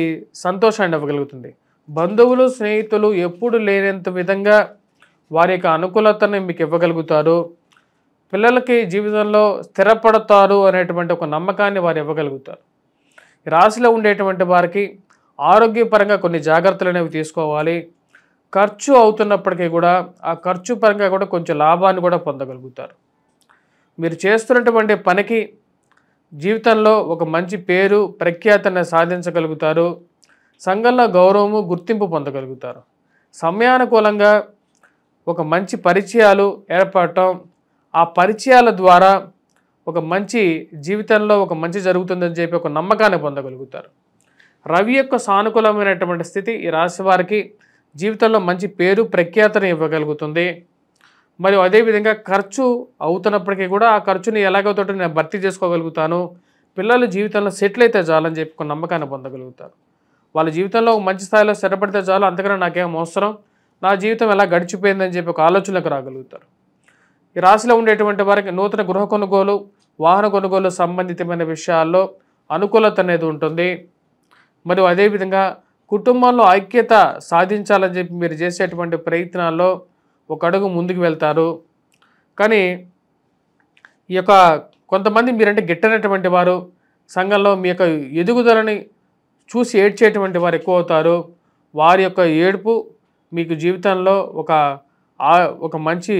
సంతోషాన్ని ఇవ్వగలుగుతుంది. బంధువులు, స్నేహితులు ఎప్పుడు లేనంత విధంగా వారి యొక్క అనుకూలతని మీకు ఇవ్వగలుగుతారు. పిల్లలకి జీవితంలో స్థిరపడతారు అనేటువంటి ఒక నమ్మకాన్ని వారు ఇవ్వగలుగుతారు. ఈ రాశిలో ఉండేటువంటి వారికి ఆరోగ్యపరంగా కొన్ని జాగ్రత్తలు అనేవి తీసుకోవాలి. ఖర్చు అవుతున్నప్పటికీ కూడా ఆ ఖర్చు పరంగా కూడా కొంచెం లాభాన్ని కూడా పొందగలుగుతారు. మీరు చేస్తున్నటువంటి పనికి జీవితంలో ఒక మంచి పేరు ప్రఖ్యాతను సాధించగలుగుతారు. సంఘంలో గౌరవము గుర్తింపు పొందగలుగుతారు. సమయానుకూలంగా ఒక మంచి పరిచయాలు ఏర్పడటం, ఆ పరిచయాల ద్వారా ఒక మంచి జీవితంలో ఒక మంచి జరుగుతుందని చెప్పి ఒక నమ్మకాన్ని పొందగలుగుతారు. రవి యొక్క సానుకూలమైనటువంటి స్థితి ఈ రాశి వారికి జీవితంలో మంచి పేరు ప్రఖ్యాతను ఇవ్వగలుగుతుంది. మరియు అదేవిధంగా ఖర్చు అవుతున్నప్పటికీ కూడా ఆ ఖర్చుని ఎలాగోతో నేను భర్తీ చేసుకోగలుగుతాను, పిల్లలు జీవితంలో సెటిల్ అయితే చాలని చెప్పి ఒక నమ్మకాన్ని పొందగలుగుతారు. వాళ్ళ జీవితంలో ఒక మంచి స్థాయిలో స్థిరపడితే చాలు, అంతకన్నా నాకేం అవసరం, నా జీవితం ఎలా గడిచిపోయిందని చెప్పి ఒక ఆలోచనకు రాగలుగుతారు. ఈ రాశిలో ఉండేటువంటి వారికి నూతన గృహ కొనుగోలు, వాహన కొనుగోలు సంబంధితమైన విషయాల్లో అనుకూలత అనేది ఉంటుంది. మరియు అదేవిధంగా కుటుంబంలో ఐక్యత సాధించాలని చెప్పి మీరు చేసేటువంటి ప్రయత్నాల్లో ఒక అడుగు ముందుకు వెళ్తారు. కానీ ఈ యొక్క కొంతమంది మీరంటే గిట్టనటువంటి వారు, సంఘంలో మీ యొక్క ఎదుగుదలని చూసి ఏడ్చేటువంటి వారు ఎక్కువ అవుతారు. వారి యొక్క ఏడుపు మీకు జీవితంలో ఒక మంచి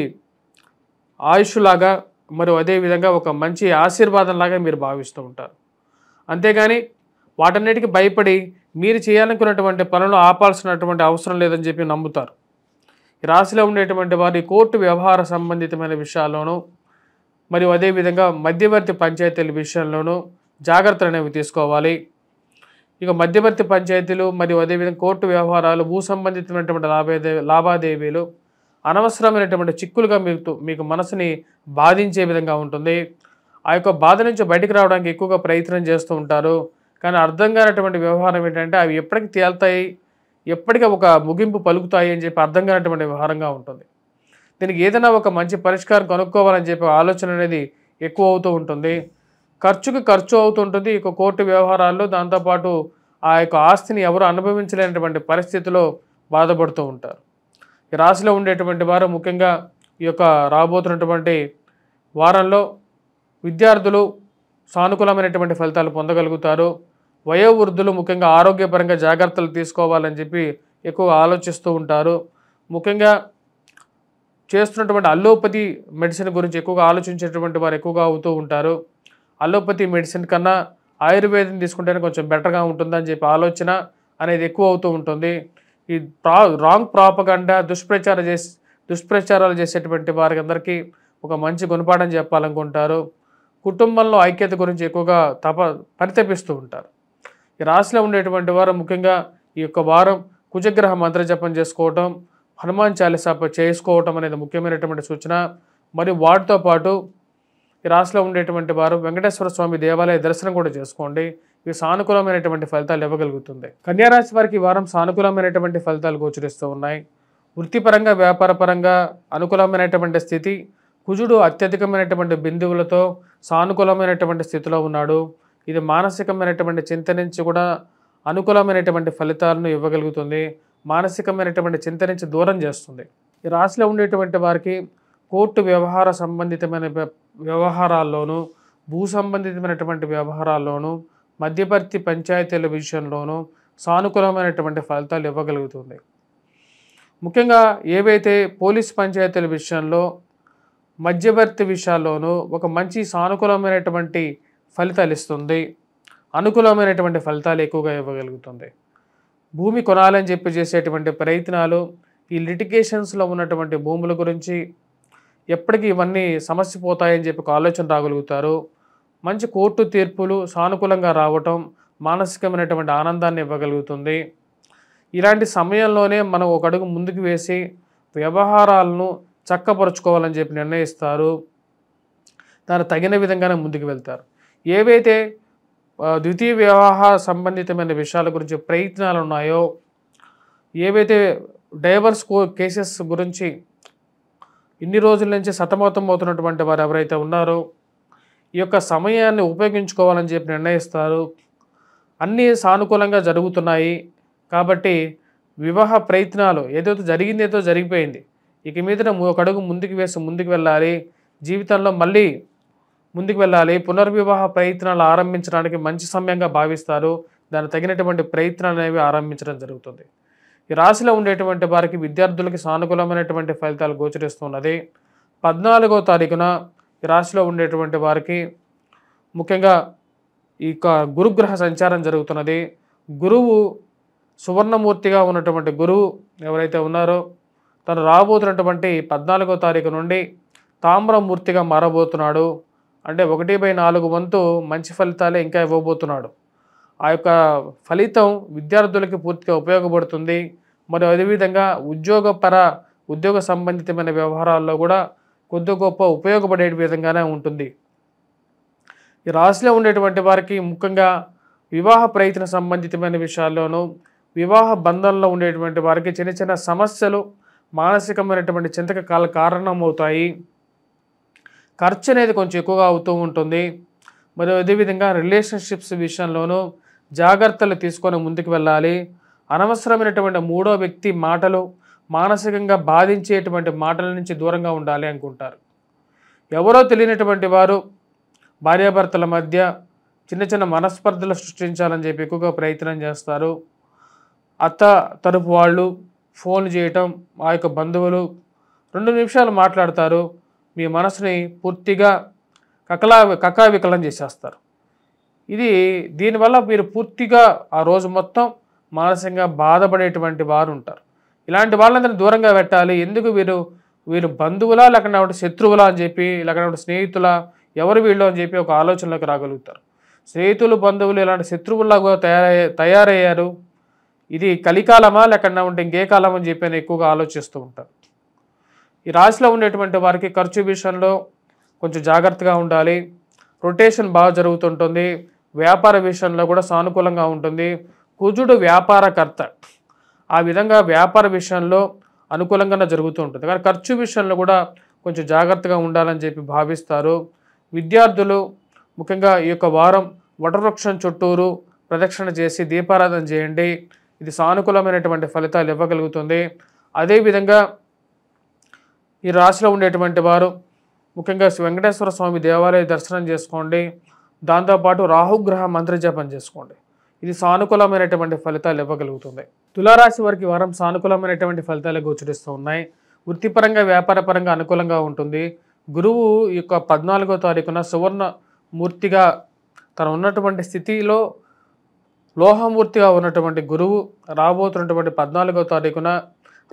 ఆయుష్లాగా, మరియు అదేవిధంగా ఒక మంచి ఆశీర్వాదంలాగా మీరు భావిస్తూ ఉంటారు. అంతేగాని వాటన్నిటికీ భయపడి మీరు చేయాలనుకున్నటువంటి పనులు ఆపాల్సినటువంటి అవసరం లేదని చెప్పి నమ్ముతారు. ఈ రాశిలో ఉండేటువంటి వారి కోర్టు వ్యవహార సంబంధితమైన విషయాల్లోనూ, మరియు అదేవిధంగా మధ్యవర్తి పంచాయతీల విషయంలోనూ జాగ్రత్తలు అనేవి తీసుకోవాలి. ఇక మధ్యవర్తి పంచాయతీలు మరియు అదేవిధంగా కోర్టు వ్యవహారాలు, భూ సంబంధితమైనటువంటి లావాదేవీలు అనవసరమైనటువంటి చిక్కులుగా మీకు మనసుని బాధించే విధంగా ఉంటుంది. ఆ యొక్క బాధ నుంచి బయటికి రావడానికి ఎక్కువగా ప్రయత్నం చేస్తూ ఉంటారు. కానీ అర్థం కానటువంటి వ్యవహారం ఏంటంటే అవి ఎప్పటికి తేలుతాయి, ఎప్పటికీ ఒక ముగింపు పలుకుతాయి అని చెప్పి అర్థం కానటువంటి వ్యవహారంగా ఉంటుంది. దీనికి ఏదైనా ఒక మంచి పరిష్కారం కనుక్కోవాలని చెప్పి ఆలోచన అనేది ఎక్కువ అవుతూ ఉంటుంది. ఖర్చు అవుతుంటుంది. ఇక కోర్టు వ్యవహారాల్లో దాంతోపాటు ఆ యొక్క ఆస్తిని ఎవరు అనుభవించలేనటువంటి పరిస్థితిలో బాధపడుతూ ఉంటారు. ఈ రాశిలో ఉండేటువంటి వారు ముఖ్యంగా ఈ యొక్క రాబోతున్నటువంటి వారంలో విద్యార్థులు సానుకూలమైనటువంటి ఫలితాలు పొందగలుగుతారు. వయోవృద్ధులు ముఖ్యంగా ఆరోగ్యపరంగా జాగ్రత్తలు తీసుకోవాలని చెప్పి ఎక్కువ ఆలోచిస్తూ ఉంటారు. ముఖ్యంగా చేస్తున్నటువంటి అల్లోపతి మెడిసిన్ గురించి ఎక్కువగా ఆలోచించేటువంటి వారు ఎక్కువగా అవుతూ ఉంటారు. అల్లోపతి మెడిసిన్ కన్నా ఆయుర్వేదం తీసుకుంటేనే కొంచెం బెటర్గా ఉంటుందని చెప్పి ఆలోచన అనేది ఎక్కువ అవుతూ ఉంటుంది. ఈ రాంగ్ ప్రాపగండా దుష్ప్రచారాలు చేసేటువంటి వారికి అందరికీ ఒక మంచి గుణపాఠం చెప్పాలనుకుంటారు. కుటుంబంలో ఐక్యత గురించి ఎక్కువగా పరితపిస్తూ ఉంటారు. ఈ రాశిలో ఉండేటువంటి వారు ముఖ్యంగా ఈ యొక్క వారం కుజగ్రహ మంత్రజపం చేసుకోవటం, హనుమాన్ చాలీసా చేసుకోవటం అనేది ముఖ్యమైనటువంటి సూచన. మరియు వాటితో పాటు ఈ రాశిలో ఉండేటువంటి వారు వెంకటేశ్వర స్వామి దేవాలయ దర్శనం కూడా చేసుకోండి. ఇవి సానుకూలమైనటువంటి ఫలితాలు ఇవ్వగలుగుతుంది. కన్యారాశి వారికి ఈ వారం సానుకూలమైనటువంటి ఫలితాలు గోచరిస్తూ ఉన్నాయి. వృత్తిపరంగా, వ్యాపారపరంగా అనుకూలమైనటువంటి స్థితి. కుజుడు అత్యధికమైనటువంటి బిందువులతో సానుకూలమైనటువంటి స్థితిలో ఉన్నాడు. ఇది మానసికమైనటువంటి చింత నుంచి కూడా అనుకూలమైనటువంటి ఫలితాలను ఇవ్వగలుగుతుంది. మానసికమైనటువంటి చింత నుంచి దూరం చేస్తుంది. ఈ రాశిలో ఉండేటువంటి వారికి కోర్టు వ్యవహార సంబంధితమైన వ్యవహారాల్లోనూ, భూ సంబంధితమైనటువంటి వ్యవహారాల్లోనూ, మధ్యవర్తి పంచాయతీల విషయంలోనూ సానుకూలమైనటువంటి ఫలితాలు ఇవ్వగలుగుతుంది. ముఖ్యంగా ఏవైతే పోలీస్ పంచాయతీల విషయంలో, మధ్యవర్తి విషయాల్లోనూ ఒక మంచి సానుకూలమైనటువంటి ఫలితాలు ఇస్తుంది. అనుకూలమైనటువంటి ఫలితాలు ఎక్కువగా ఇవ్వగలుగుతుంది. భూమి కొనాలని చెప్పి చేసేటువంటి ప్రయత్నాలు, ఈ లిటిగేషన్స్లో ఉన్నటువంటి భూముల గురించి ఎప్పటికీ ఇవన్నీ సమస్య పోతాయని చెప్పి ఒక ఆలోచన రాగలుగుతారు. మంచి కోర్టు తీర్పులు సానుకూలంగా రావటం మానసికమైనటువంటి ఆనందాన్ని ఇవ్వగలుగుతుంది. ఇలాంటి సమయంలోనే మనం ఒక అడుగు ముందుకు వేసి వ్యవహారాలను చక్కపరుచుకోవాలని చెప్పి నిర్ణయిస్తారు. దాని తగిన విధంగానే ముందుకు వెళ్తారు. ఏవైతే ద్వితీయ వివాహ సంబంధితమైన విషయాల గురించి ప్రయత్నాలు ఉన్నాయో, ఏవైతే డైవర్స్ కేసెస్ గురించి ఇన్ని రోజుల నుంచి సతమతం అవుతున్నటువంటి వారు ఎవరైతే ఉన్నారో ఈ యొక్క సమయాన్ని ఉపయోగించుకోవాలని చెప్పి నిర్ణయిస్తారు. అన్నీ సానుకూలంగా జరుగుతున్నాయి కాబట్టి వివాహ ప్రయత్నాలు ఏదో జరిగిపోయింది, ఇక మీదట ఒక అడుగు ముందుకు వేసి ముందుకు వెళ్ళాలి, జీవితంలో మళ్ళీ ముందుకు వెళ్ళాలి, పునర్వివాహ ప్రయత్నాలు ఆరంభించడానికి మంచి సమయంగా భావిస్తారు. దానికి తగినటువంటి ప్రయత్నాలు అనేవి ఆరంభించడం జరుగుతుంది. ఈ రాశిలో ఉండేటువంటి వారికి విద్యార్థులకి సానుకూలమైనటువంటి ఫలితాలు గోచరిస్తున్నది. 14వ తారీఖున ఈ రాశిలో ఉండేటువంటి వారికి ముఖ్యంగా ఈ గురుగ్రహ సంచారం జరుగుతున్నది. గురువు సువర్ణమూర్తిగా ఉన్నటువంటి గురువు ఎవరైతే ఉన్నారో తను రాబోతున్నటువంటి 14వ తారీఖు నుండి తామ్రమూర్తిగా మారబోతున్నాడు. అంటే 1/4 వంతు మంచి ఫలితాలే ఇంకా ఇవ్వబోతున్నాడు. ఆ యొక్క ఫలితం విద్యార్థులకి పూర్తిగా ఉపయోగపడుతుంది. మరి అదేవిధంగా ఉద్యోగ సంబంధితమైన వ్యవహారాల్లో కూడా కొద్ది గొప్ప ఉపయోగపడే విధంగానే ఉంటుంది. ఈ రాశిలో ఉండేటువంటి వారికి ముఖ్యంగా వివాహ ప్రయత్న సంబంధితమైన విషయాల్లోనూ, వివాహ బంధంలో ఉండేటువంటి వారికి చిన్న చిన్న సమస్యలు మానసికమైనటువంటి చింతకు కారణమవుతాయి. ఖర్చు అనేది కొంచెం ఎక్కువగా అవుతూ ఉంటుంది. మరియు అదేవిధంగా రిలేషన్షిప్స్ విషయంలోనూ జాగ్రత్తలు తీసుకొని ముందుకు వెళ్ళాలి. అనవసరమైనటువంటి మూడో వ్యక్తి మాటలు, మానసికంగా బాధించేటువంటి మాటల నుంచి దూరంగా ఉండాలి అనుకుంటారు. ఎవరో తెలియనటువంటి వారు భార్యాభర్తల మధ్య చిన్న చిన్న మనస్పర్ధలు సృష్టించాలని చెప్పి ఎక్కువగా ప్రయత్నం చేస్తారు. అత్త తరపు వాళ్ళు ఫోన్ చేయటం, ఆ యొక్క బంధువులు 2 నిమిషాలు మాట్లాడతారు, మీ మనసుని పూర్తిగా కకావికలం చేసేస్తారు. దీనివల్ల మీరు పూర్తిగా ఆ రోజు మొత్తం మానసికంగా బాధపడేటువంటి వారు ఉంటారు. ఇలాంటి వాళ్ళందరినీ దూరంగా పెట్టాలి. ఎందుకు వీరు బంధువులా లేకుండా శత్రువులా అని చెప్పి, లేకుండా స్నేహితులా, ఎవరు వీళ్ళు అని చెప్పి ఒక ఆలోచనలోకి రాగలుగుతారు. స్నేహితులు బంధువులు ఇలాంటి శత్రువులాగా తయారయ్యారు. ఇది కలికాలమా లేకుండా ఉంటే ఇంకే కాలం అని చెప్పి ఎక్కువగా ఆలోచిస్తూ ఉంటారు. ఈ రాశిలో ఉండేటువంటి వారికి ఖర్చు విషయంలో కొంచెం జాగ్రత్తగా ఉండాలి. రొటేషన్ బాగా జరుగుతుంటుంది. వ్యాపార విషయంలో కూడా సానుకూలంగా ఉంటుంది. కుజుడు వ్యాపారకర్త, ఆ విధంగా వ్యాపార విషయంలో అనుకూలంగానే జరుగుతూ ఉంటుంది. కానీ ఖర్చు విషయంలో కూడా కొంచెం జాగ్రత్తగా ఉండాలని చెప్పి భావిస్తారు. విద్యార్థులు ముఖ్యంగా ఈ యొక్క వారం వటవృక్షం చుట్టూరు ప్రదక్షిణ చేసి దీపారాధన చేయండి. ఇది సానుకూలమైనటువంటి ఫలితాలు ఇవ్వగలుగుతుంది. అదేవిధంగా ఈ రాశిలో ఉండేటువంటి వారు ముఖ్యంగా వెంకటేశ్వర స్వామి దేవాలయ దర్శనం చేసుకోండి. దాంతోపాటు రాహుగ్రహ మంత్రజపం చేసుకోండి. ఇది సానుకూలమైనటువంటి ఫలితాలు ఇవ్వగలుగుతుంది. తులారాశి వారికి వారం సానుకూలమైనటువంటి ఫలితాలు గోచరిస్తూ ఉన్నాయి. వృత్తిపరంగా వ్యాపారపరంగా అనుకూలంగా ఉంటుంది. గురువు ఈ యొక్క 14వ తారీఖున సువర్ణ మూర్తిగా తను ఉన్నటువంటి స్థితిలో లోహమూర్తిగా ఉన్నటువంటి గురువు రాబోతున్నటువంటి 14వ తారీఖున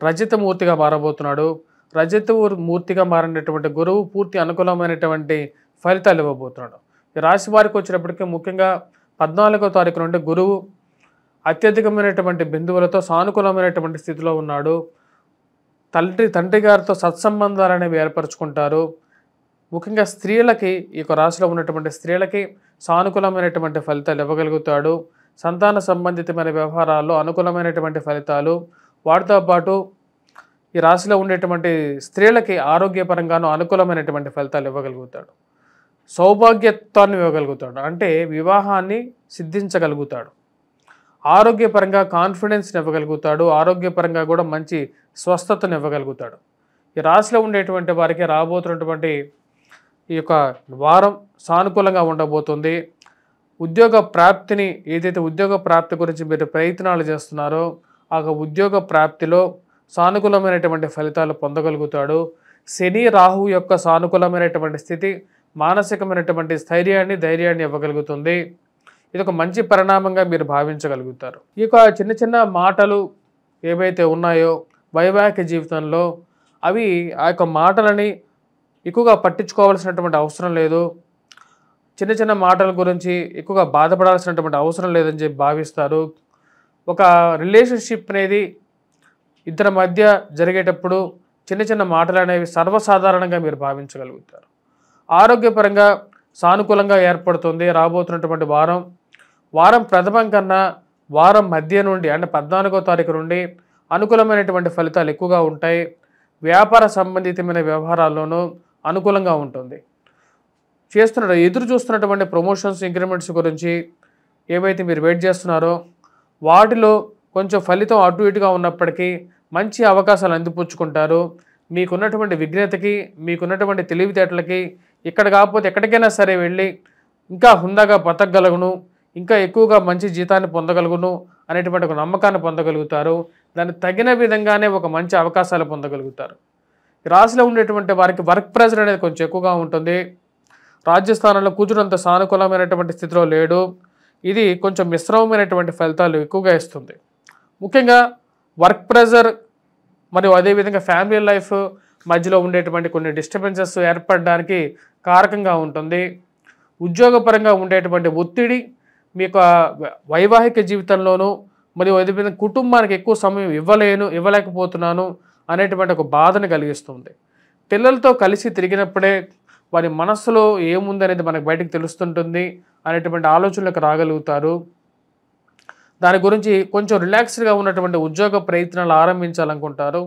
రజతమూర్తిగా మారబోతున్నాడు. రజతమూర్తిగా మారినటువంటి గురువు పూర్తి అనుకూలమైనటువంటి ఫలితాలు ఇవ్వబోతున్నాడు. ఈ రాశి వారికి వచ్చినప్పటికీ ముఖ్యంగా 14వ తారీఖు నుండి గురువు అత్యధికమైనటువంటి బిందువులతో సానుకూలమైనటువంటి స్థితిలో ఉన్నాడు. తండ్రి గారితో సత్సంబంధాలు అనేవి ఏర్పరచుకుంటారు. ముఖ్యంగా స్త్రీలకి, ఈ యొక్క రాశిలో ఉన్నటువంటి స్త్రీలకి సానుకూలమైనటువంటి ఫలితాలు ఇవ్వగలుగుతాడు. సంతాన సంబంధితమైన వ్యవహారాల్లో అనుకూలమైనటువంటి ఫలితాలు, వాటితో పాటు ఈ రాశిలో ఉండేటువంటి స్త్రీలకి ఆరోగ్యపరంగానూ అనుకూలమైనటువంటి ఫలితాలు ఇవ్వగలుగుతాడు. సౌభాగ్యత్వాన్ని ఇవ్వగలుగుతాడు, అంటే వివాహాన్ని సిద్ధించగలుగుతాడు. ఆరోగ్యపరంగా కాన్ఫిడెన్స్ని ఇవ్వగలుగుతాడు. ఆరోగ్యపరంగా కూడా మంచి స్వస్థతను ఇవ్వగలుగుతాడు. ఈ రాశిలో ఉండేటువంటి వారికి రాబోతున్నటువంటి ఈ యొక్క వారం సానుకూలంగా ఉండబోతుంది. ఉద్యోగ ప్రాప్తి గురించి మీరు ప్రయత్నాలు చేస్తున్నారో ఆ ఉద్యోగ ప్రాప్తిలో సానుకూలమైనటువంటి ఫలితాలు పొందగలుగుతాడు. శని రాహు యొక్క సానుకూలమైనటువంటి స్థితి మానసికమైనటువంటి ధైర్యాన్ని ఇవ్వగలుగుతుంది. ఇది ఒక మంచి పరిణామంగా మీరు భావించగలుగుతారు. ఈ యొక్క చిన్న చిన్న మాటలు ఏవైతే ఉన్నాయో వైవాహిక జీవితంలో, అవి ఆ యొక్క మాటలని ఎక్కువగా పట్టించుకోవాల్సినటువంటి అవసరం లేదు. చిన్న చిన్న మాటల గురించి ఎక్కువగా బాధపడాల్సినటువంటి అవసరం లేదని చెప్పి భావిస్తారు. ఒక రిలేషన్షిప్ అనేది ఇద్దరి మధ్య జరిగేటప్పుడు చిన్న చిన్న మాటలు అనేవి సర్వసాధారణంగా మీరు భావించగలుగుతారు. ఆరోగ్యపరంగా సానుకూలంగా ఏర్పడుతుంది. రాబోతున్నటువంటి వారం ప్రథమం కన్నా వారం మధ్య నుండి, అంటే 14వ తారీఖు నుండి అనుకూలమైనటువంటి ఫలితాలు ఎక్కువగా ఉంటాయి. వ్యాపార సంబంధితమైన వ్యవహారాల్లోనూ అనుకూలంగా ఉంటుంది. ఎదురు చూస్తున్నటువంటి ప్రమోషన్స్, ఇంక్రిమెంట్స్ గురించి ఏవైతే మీరు వెయిట్ చేస్తున్నారో వాటిలో కొంచెం ఫలితం అటు ఇటుగా ఉన్నప్పటికీ మంచి అవకాశాలు అందిపుచ్చుకుంటారు. మీకున్నటువంటి విజ్ఞతకి, మీకున్నటువంటి తెలివితేటలకి ఇక్కడ కాకపోతే ఎక్కడికైనా సరే వెళ్ళి ఇంకా హుందాగా బతకగలను, ఇంకా ఎక్కువగా మంచి జీతాన్ని పొందగలుగును అనేటువంటి ఒక నమ్మకాన్ని పొందగలుగుతారు. దానికి తగిన విధంగానే ఒక మంచి అవకాశాలు పొందగలుగుతారు. ఈ రాశిలో ఉండేటువంటి వారికి వర్క్ ప్రెషర్ అనేది కొంచెం ఎక్కువగా ఉంటుంది. రాజ్యస్థానంలో కూర్చున్నంత సానుకూలమైనటువంటి స్థితిలో లేడు. ఇది కొంచెం మిశ్రమమైనటువంటి ఫలితాలు ఎక్కువగా ఇస్తుంది. ముఖ్యంగా వర్క్ ప్రెషర్ మరియు అదేవిధంగా ఫ్యామిలీ లైఫ్ మధ్యలో ఉండేటువంటి కొన్ని డిస్టర్బెన్సెస్ ఏర్పడడానికి కారకంగా ఉంటుంది. ఉద్యోగపరంగా ఉండేటువంటి ఒత్తిడి మీ యొక్క వైవాహిక జీవితంలోనూ మరియు అదేవిధంగా కుటుంబానికి ఎక్కువ సమయం ఇవ్వలేకపోతున్నాను అనేటువంటి ఒక బాధను కలిగిస్తుంది. పిల్లలతో కలిసి తిరిగినప్పుడే వారి మనస్సులో ఏముందనేది మనకు బయటకు తెలుస్తుంటుంది అనేటువంటి ఆలోచనలకు రాగలుగుతారు. దాని గురించి కొంచెం రిలాక్స్డ్గా ఉన్నటువంటి ఉద్యోగ ప్రయత్నాలు ఆరంభించాలనుకుంటారు.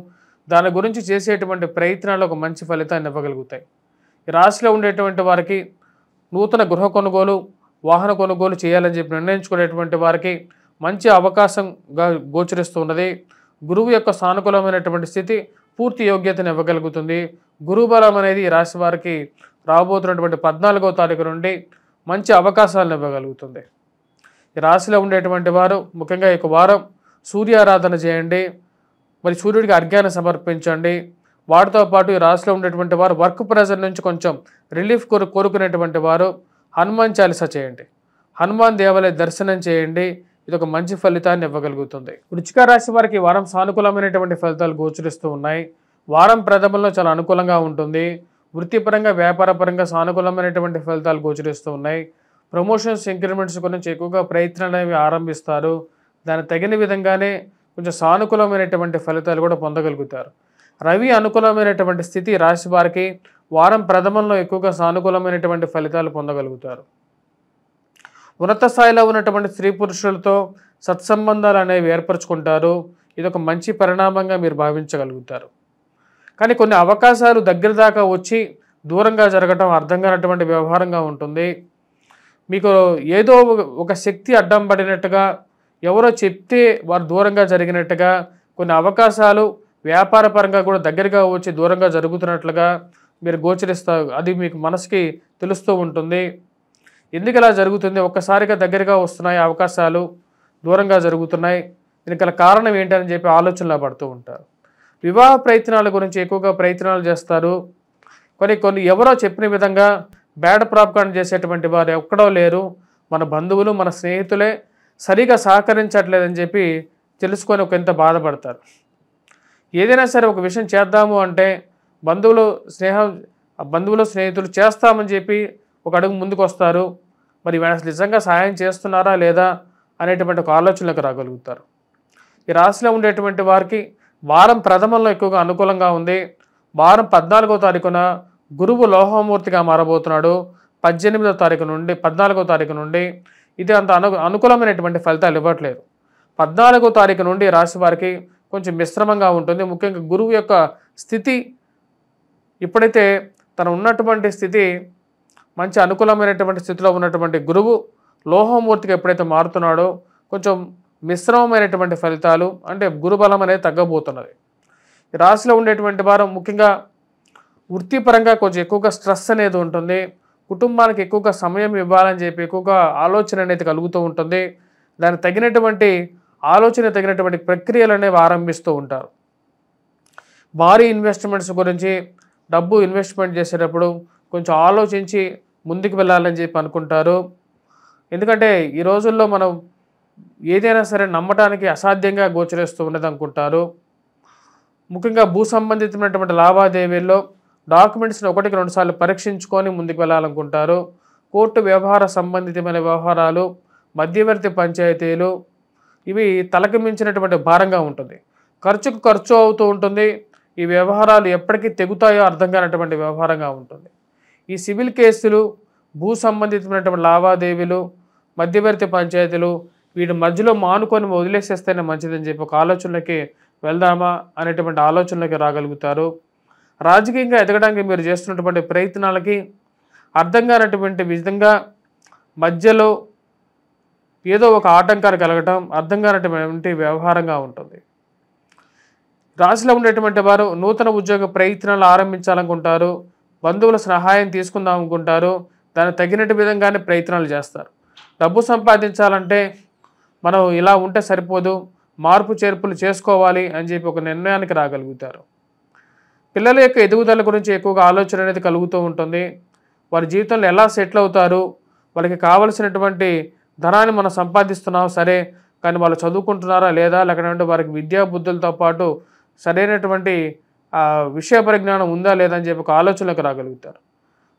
దాని గురించి చేసేటువంటి ప్రయత్నాలు ఒక మంచి ఫలితాన్ని ఇవ్వగలుగుతాయి. ఈ రాశిలో ఉండేటువంటి వారికి నూతన గృహ కొనుగోలు, వాహన కొనుగోలు చేయాలని చెప్పి నిర్ణయించుకునేటువంటి వారికి మంచి అవకాశంగా గోచరిస్తున్నది. గురువు యొక్క సానుకూలమైనటువంటి స్థితి పూర్తి యోగ్యతను ఇవ్వగలుగుతుంది. గురు బలం అనేది ఈ రాశి వారికి రాబోతున్నటువంటి 14వ తారీఖు నుండి మంచి అవకాశాలను ఇవ్వగలుగుతుంది. ఈ రాశిలో ఉండేటువంటి వారు ముఖ్యంగా ఈ వారం సూర్యారాధన చేయండి, మరి సూర్యుడికి అర్ఘ్యాన్ని సమర్పించండి. వాటితో పాటు ఈ రాశిలో ఉండేటువంటి వారు వర్క్ ప్రెషర్ నుంచి కొంచెం రిలీఫ్ కోరుకునేటువంటి వారు హనుమాన్ చాలీసా చేయండి, హనుమాన్ దేవాలయ దర్శనం చేయండి. ఇది ఒక మంచి ఫలితాన్ని ఇవ్వగలుగుతుంది. వృశ్చిక రాశి వారికి ఈ వారం సానుకూలమైనటువంటి ఫలితాలు గోచరిస్తూ ఉన్నాయి. వారం ప్రథమంలో చాలా అనుకూలంగా ఉంటుంది. వృత్తిపరంగా, వ్యాపారపరంగా సానుకూలమైనటువంటి ఫలితాలు గోచరిస్తూ ఉన్నాయి. ప్రమోషన్స్, ఇంక్రిమెంట్స్ గురించి ఎక్కువగా ప్రయత్నాలు అనేవి ఆరంభిస్తారు. దానికి తగిన విధంగానే కొంచెం సానుకూలమైనటువంటి ఫలితాలు కూడా పొందగలుగుతారు. రవి అనుకూలమైనటువంటి స్థితి రాశి వారికి వారం ప్రథమంలో ఎక్కువగా సానుకూలమైనటువంటి ఫలితాలు పొందగలుగుతారు. ఉన్నత స్థాయిలో ఉన్నటువంటి స్త్రీ పురుషులతో సత్సంబంధాలు అనేవి ఏర్పరచుకుంటారు. ఇది ఒక మంచి పరిణామంగా మీరు భావించగలుగుతారు. కానీ కొన్ని అవకాశాలు దగ్గర దాకా వచ్చి దూరంగా జరగటం అర్థం కానటువంటి వ్యవహారంగా ఉంటుంది. మీకు ఏదో ఒక శక్తి అడ్డం పడినట్టుగా, ఎవరో చెప్తే వారు దూరంగా జరిగినట్టుగా, కొన్ని అవకాశాలు వ్యాపారపరంగా కూడా దగ్గరగా వచ్చి దూరంగా జరుగుతున్నట్లుగా మీరు గోచరిస్తారు. అది మీకు మనసుకి తెలుస్తూ ఉంటుంది. ఎందుకు ఇలా జరుగుతుంది? ఒక్కసారిగా దగ్గరగా వస్తున్నాయి అవకాశాలు, దూరంగా జరుగుతున్నాయి. దీనికి గల కారణం ఏంటని చెప్పి ఆలోచనలో పడుతూ ఉంటారు. వివాహ ప్రయత్నాల గురించి ఎక్కువగా ప్రయత్నాలు చేస్తారు. కొన్ని ఎవరో చెప్పిన విధంగా బ్యాడ్ ప్రాపకాండ చేసేటువంటి వారు ఎక్కడో లేరు. మన బంధువులు, మన స్నేహితులే సరిగా సహకరించట్లేదని చెప్పి తెలుసుకొని ఎంత బాధపడతారు. ఏదైనా సరే ఒక విషయం చేద్దాము అంటే బంధువులు, స్నేహితులు చేస్తామని చెప్పి ఒక అడుగు ముందుకు వస్తారు. మరి అసలు నిజంగా సహాయం చేస్తున్నారా లేదా అనేటువంటి ఒక ఆలోచనలకు రాగలుగుతారు. ఈ రాశిలో ఉండేటువంటి వారికి వారం ప్రథమంలో ఎక్కువగా అనుకూలంగా ఉంది. వారం 14వ తారీఖున గురువు లోహమూర్తిగా మారబోతున్నాడు. 14వ తారీఖు నుండి ఇది అంత అనుకూలమైనటువంటి ఫలితాలు ఇవ్వట్లేదు. 14వ తారీఖు నుండి రాశి వారికి కొంచెం మిశ్రమంగా ఉంటుంది. ముఖ్యంగా గురువు యొక్క స్థితి ఇప్పుడైతే తన ఉన్నటువంటి స్థితి మంచి అనుకూలమైనటువంటి స్థితిలో ఉన్నటువంటి గురువు లోహమూర్తిగా ఎప్పుడైతే మారుతున్నాడో కొంచెం మిశ్రమమైనటువంటి ఫలితాలు, అంటే గురుబలం అనేది తగ్గబోతున్నది. ఈ రాశిలో ఉండేటువంటి వారు ముఖ్యంగా వృత్తిపరంగా కొంచెం ఎక్కువగా స్ట్రెస్ అనేది ఉంటుంది. కుటుంబానికి ఎక్కువగా సమయం ఇవ్వాలని చెప్పి ఎక్కువగా ఆలోచన అనేది కలుగుతూ ఉంటుంది. దానికి తగినటువంటి ప్రక్రియలు అనేవి ఆరంభిస్తూ ఉంటారు. భారీ ఇన్వెస్ట్మెంట్స్ గురించి, డబ్బు ఇన్వెస్ట్మెంట్ చేసేటప్పుడు కొంచెం ఆలోచించి ముందుకు వెళ్ళాలని చెప్పి అనుకుంటారు. ఎందుకంటే ఈ రోజుల్లో మనం ఏదైనా సరే నమ్మటానికి అసాధ్యంగా గోచరిస్తూ ఉన్నది అనుకుంటారు. ముఖ్యంగా భూ సంబంధితమైనటువంటి లావాదేవీల్లో డాక్యుమెంట్స్ని 1-2 సార్లు పరీక్షించుకొని ముందుకు వెళ్ళాలనుకుంటారు. కోర్టు వ్యవహార సంబంధితమైన వ్యవహారాలు, మధ్యవర్తి పంచాయతీలు, ఇవి తలకు మించినటువంటి భారంగా ఉంటుంది. ఖర్చు అవుతూ ఉంటుంది. ఈ వ్యవహారాలు ఎప్పటికీ తెగుతాయో అర్థం కానటువంటి వ్యవహారంగా ఉంటుంది. ఈ సివిల్ కేసులు, భూ సంబంధితమైనటువంటి లావాదేవీలు, మధ్యవర్తి పంచాయతీలు, వీటి మధ్యలో మానుకొని వదిలేసేస్తేనే మంచిదని చెప్పి ఒక ఆలోచనలకి వెళ్దామా అనేటువంటి ఆలోచనలకి రాగలుగుతారు. రాజకీయంగా ఎదగడానికి మీరు చేస్తున్నటువంటి ప్రయత్నాలకి అర్థం కానటువంటి విధంగా మధ్యలో ఏదో ఒక ఆటంకాలు కలగటం అర్థం కానటువంటి వ్యవహారంగా ఉంటుంది. రాశిలో ఉండేటువంటి వారు నూతన ఉద్యోగ ప్రయత్నాలు ఆరంభించాలనుకుంటారు, బంధువుల సహాయం తీసుకుందాం అనుకుంటారు, దానికి తగినట్టు విధంగానే ప్రయత్నాలు చేస్తారు. డబ్బు సంపాదించాలంటే మనం ఇలా ఉంటే సరిపోదు, మార్పు చేర్పులు చేసుకోవాలి అని చెప్పి ఒక నిర్ణయానికి రాగలుగుతారు. పిల్లల యొక్క ఎదుగుదల గురించి ఎక్కువగా ఆలోచన అనేది కలుగుతూ ఉంటుంది. వారి జీవితంలో ఎలా సెటిల్ అవుతారు, వాళ్ళకి కావలసినటువంటి ధనాన్ని మనం సంపాదిస్తున్నాం సరే, కానీ వాళ్ళు చదువుకుంటున్నారా లేదా, లేకపోతే వారికి విద్యా బుద్ధులతో పాటు సరైనటువంటి విషయ పరిజ్ఞానం ఉందా లేదా అని చెప్పి ఒక ఆలోచనలకు రాగలుగుతారు.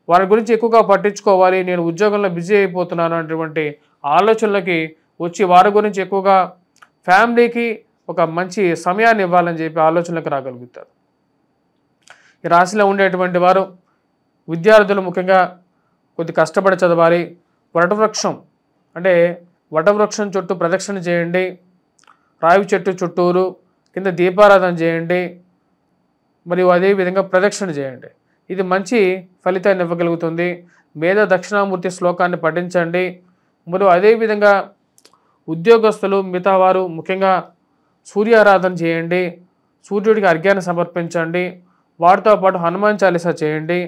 వారి గురించి ఎక్కువగా పట్టించుకోవాలి, నేను ఉద్యోగంలో బిజీ అయిపోతున్నాను అనేటువంటి ఆలోచనలకి వచ్చి వారి గురించి ఎక్కువగా ఫ్యామిలీకి ఒక మంచి సమయాన్ని ఇవ్వాలని చెప్పి ఆలోచనలకు రాగలుగుతారు. ఈ రాశిలో ఉండేటువంటి వారు విద్యార్థులు ముఖ్యంగా కొద్ది కష్టపడి చదవాలి. వటవృక్షం అంటే వటవృక్షం చుట్టూ ప్రదక్షిణ చేయండి, రావి చెట్టు చుట్టూరు కింద దీపారాధన చేయండి, మరియు అదేవిధంగా ప్రదక్షిణ చేయండి. ఇది మంచి ఫలితాన్ని ఇవ్వగలుగుతుంది. మేధ దక్షిణామూర్తి శ్లోకాన్ని పఠించండి. మరియు అదేవిధంగా ఉద్యోగస్తులు మిగతా వారు ముఖ్యంగా సూర్యారాధన చేయండి, సూర్యుడికి అర్ఘ్యాన్ని సమర్పించండి. వాటితో పాటు హనుమాన్ చాలీసా చేయండి.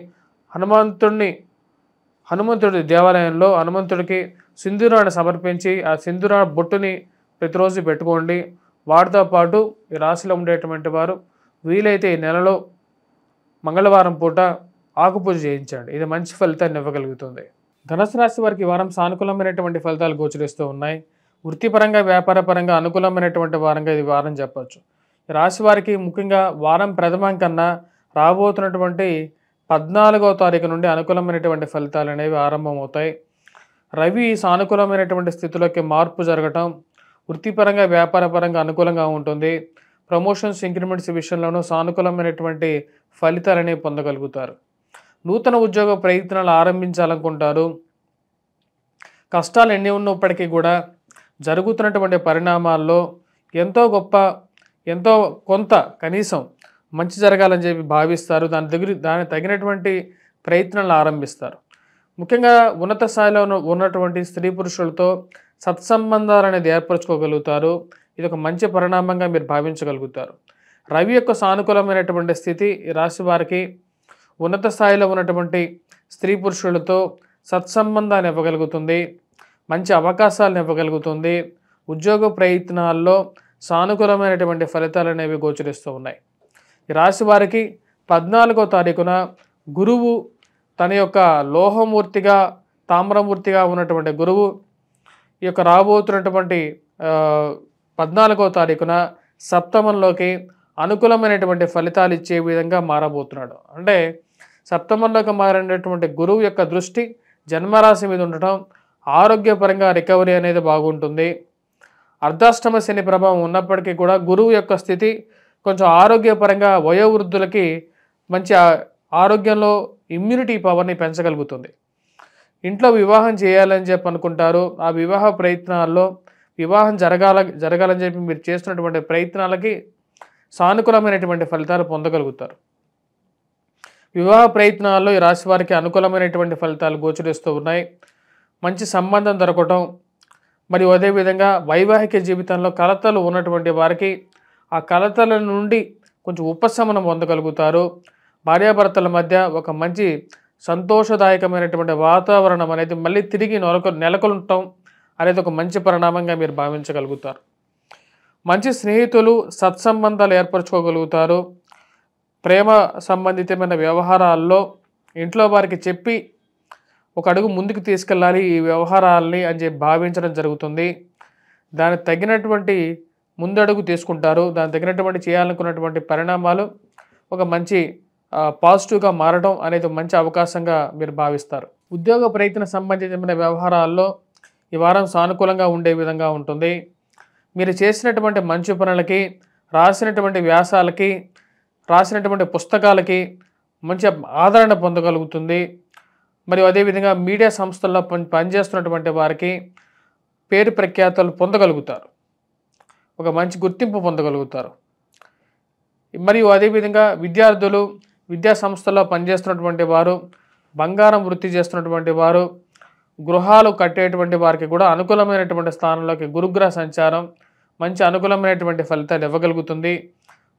హనుమంతుడి దేవాలయంలో హనుమంతుడికి సింధూరాన్ని సమర్పించి ఆ సింధూర బొట్టుని ప్రతిరోజు పెట్టుకోండి. వాటితో పాటు ఈ రాశిలో ఉండేటువంటి వారు వీలైతే ఈ నెలలో మంగళవారం పూట ఆకుపూజ చేయించండి. ఇది మంచి ఫలితాన్ని ఇవ్వగలుగుతుంది. ధనుసు రాశి వారికి వారం సానుకూలమైనటువంటి ఫలితాలు గోచరిస్తూ ఉన్నాయి. వృత్తిపరంగా వ్యాపారపరంగా అనుకూలమైనటువంటి వారంగా ఇది వారం చెప్పచ్చు. ఈ రాశి వారికి ముఖ్యంగా వారం ప్రథమం కన్నా రాబోతున్నటువంటి 14వ తారీఖు నుండి అనుకూలమైనటువంటి ఫలితాలు అనేవి ఆరంభమవుతాయి. రవి సానుకూలమైనటువంటి స్థితిలోకి మార్పు జరగటం వృత్తిపరంగా వ్యాపారపరంగా అనుకూలంగా ఉంటుంది. ప్రమోషన్స్ ఇంక్రిమెంట్స్ విషయంలోనూ సానుకూలమైనటువంటి ఫలితాలని పొందగలుగుతారు. నూతన ఉద్యోగ ప్రయత్నాలు ఆరంభించాలనుకుంటారు. కష్టాలు ఎన్ని ఉన్నప్పటికీ కూడా జరుగుతున్నటువంటి పరిణామాల్లో ఎంతో కొంత కనీసం మంచి జరగాలని చెప్పి భావిస్తారు. దానికి తగినటువంటి ప్రయత్నాలు ఆరంభిస్తారు. ముఖ్యంగా ఉన్నత స్థాయిలో ఉన్నటువంటి స్త్రీ పురుషులతో సత్సంబంధాలు అనేది ఏర్పరచుకోగలుగుతారు. ఇది ఒక మంచి పరిణామంగా మీరు భావించగలుగుతారు. రవి యొక్క సానుకూలమైనటువంటి స్థితి ఈ రాశి వారికి ఉన్నత స్థాయిలో ఉన్నటువంటి స్త్రీ పురుషులతో సత్సంబంధాన్ని ఇవ్వగలుగుతుంది, మంచి అవకాశాలను ఇవ్వగలుగుతుంది. ఉద్యోగ ప్రయత్నాల్లో సానుకూలమైనటువంటి ఫలితాలు అనేవి గోచరిస్తూ ఉన్నాయి. ఈ రాశి వారికి 14వ తారీఖున గురువు తన యొక్క లోహమూర్తిగా తామ్రమూర్తిగా ఉన్నటువంటి గురువు ఈ యొక్క రాబోతున్నటువంటి 14వ తారీఖున సప్తమంలోకి అనుకూలమైనటువంటి ఫలితాలు ఇచ్చే విధంగా మారబోతున్నాడు. అంటే సప్తమంలోకి మారినటువంటి గురువు యొక్క దృష్టి జన్మరాశి మీద ఉండటం ఆరోగ్యపరంగా రికవరీ అనేది బాగుంటుంది. అర్ధాష్టమ శని ప్రభావం ఉన్నప్పటికీ కూడా గురువు యొక్క స్థితి కొంచెం ఆరోగ్యపరంగా వయోవృద్ధులకి మంచి ఆరోగ్యంలో ఇమ్యూనిటీ పవర్ని పెంచగలుగుతుంది. ఇంట్లో వివాహం చేయాలని చెప్పి అనుకుంటారు. ఆ వివాహ ప్రయత్నాల్లో వివాహం జరగాలని చెప్పి మీరు చేస్తున్నటువంటి ప్రయత్నాలకి సానుకూలమైనటువంటి ఫలితాలు పొందగలుగుతారు. వివాహ ప్రయత్నాల్లో ఈ రాశి వారికి అనుకూలమైనటువంటి ఫలితాలు గోచరిస్తూ ఉన్నాయి. మంచి సంబంధం దొరకటం మరియు అదేవిధంగా వైవాహిక జీవితంలో కలతలు ఉన్నటువంటి వారికి ఆ కలతల నుండి కొంచెం ఉపశమనం పొందగలుగుతారు. భార్యాభర్తల మధ్య ఒక మంచి సంతోషదాయకమైనటువంటి వాతావరణం అనేది మళ్ళీ తిరిగి నెలకొనటం అనేది ఒక మంచి పరిణామంగా మీరు భావించగలుగుతారు. మంచి స్నేహితులు సత్సంబంధాలు ఏర్పరచుకోగలుగుతారు. ప్రేమ సంబంధితమైన వ్యవహారాల్లో ఇంట్లో వారికి చెప్పి ఒక అడుగు ముందుకు తీసుకెళ్ళాలి ఈ వ్యవహారాలని అని చెప్పి భావించడం జరుగుతుంది. దానికి తగినటువంటి ముందడుగు తీసుకుంటారు. దానికి తగినటువంటి చేయాలనుకున్నటువంటి పరిణామాలు ఒక మంచి పాజిటివ్గా మారడం అనేది మంచి అవకాశంగా మీరు భావిస్తారు. ఉద్యోగ ప్రయత్న సంబంధితమైన వ్యవహారాల్లో ఈ వారం సానుకూలంగా ఉండే విధంగా ఉంటుంది. మీరు చేసినటువంటి మంచి పనులకి, రాసినటువంటి వ్యాసాలకి, రాసినటువంటి పుస్తకాలకి మంచి ఆదరణ పొందగలుగుతుంది. మరియు అదేవిధంగా మీడియా సంస్థల్లో పనిచేస్తున్నటువంటి వారికి పేరు ప్రఖ్యాతలు పొందగలుగుతారు, ఒక మంచి గుర్తింపు పొందగలుగుతారు. మరియు అదేవిధంగా విద్యార్థులు విద్యా సంస్థల్లో పనిచేస్తున్నటువంటి వారు, బంగారం వృత్తి చేస్తున్నటువంటి వారు, గృహాలు కట్టేటువంటి వారికి కూడా అనుకూలమైనటువంటి స్థానంలోకి గురుగ్రహ సంచారం మంచి అనుకూలమైనటువంటి ఫలితాలు ఇవ్వగలుగుతుంది.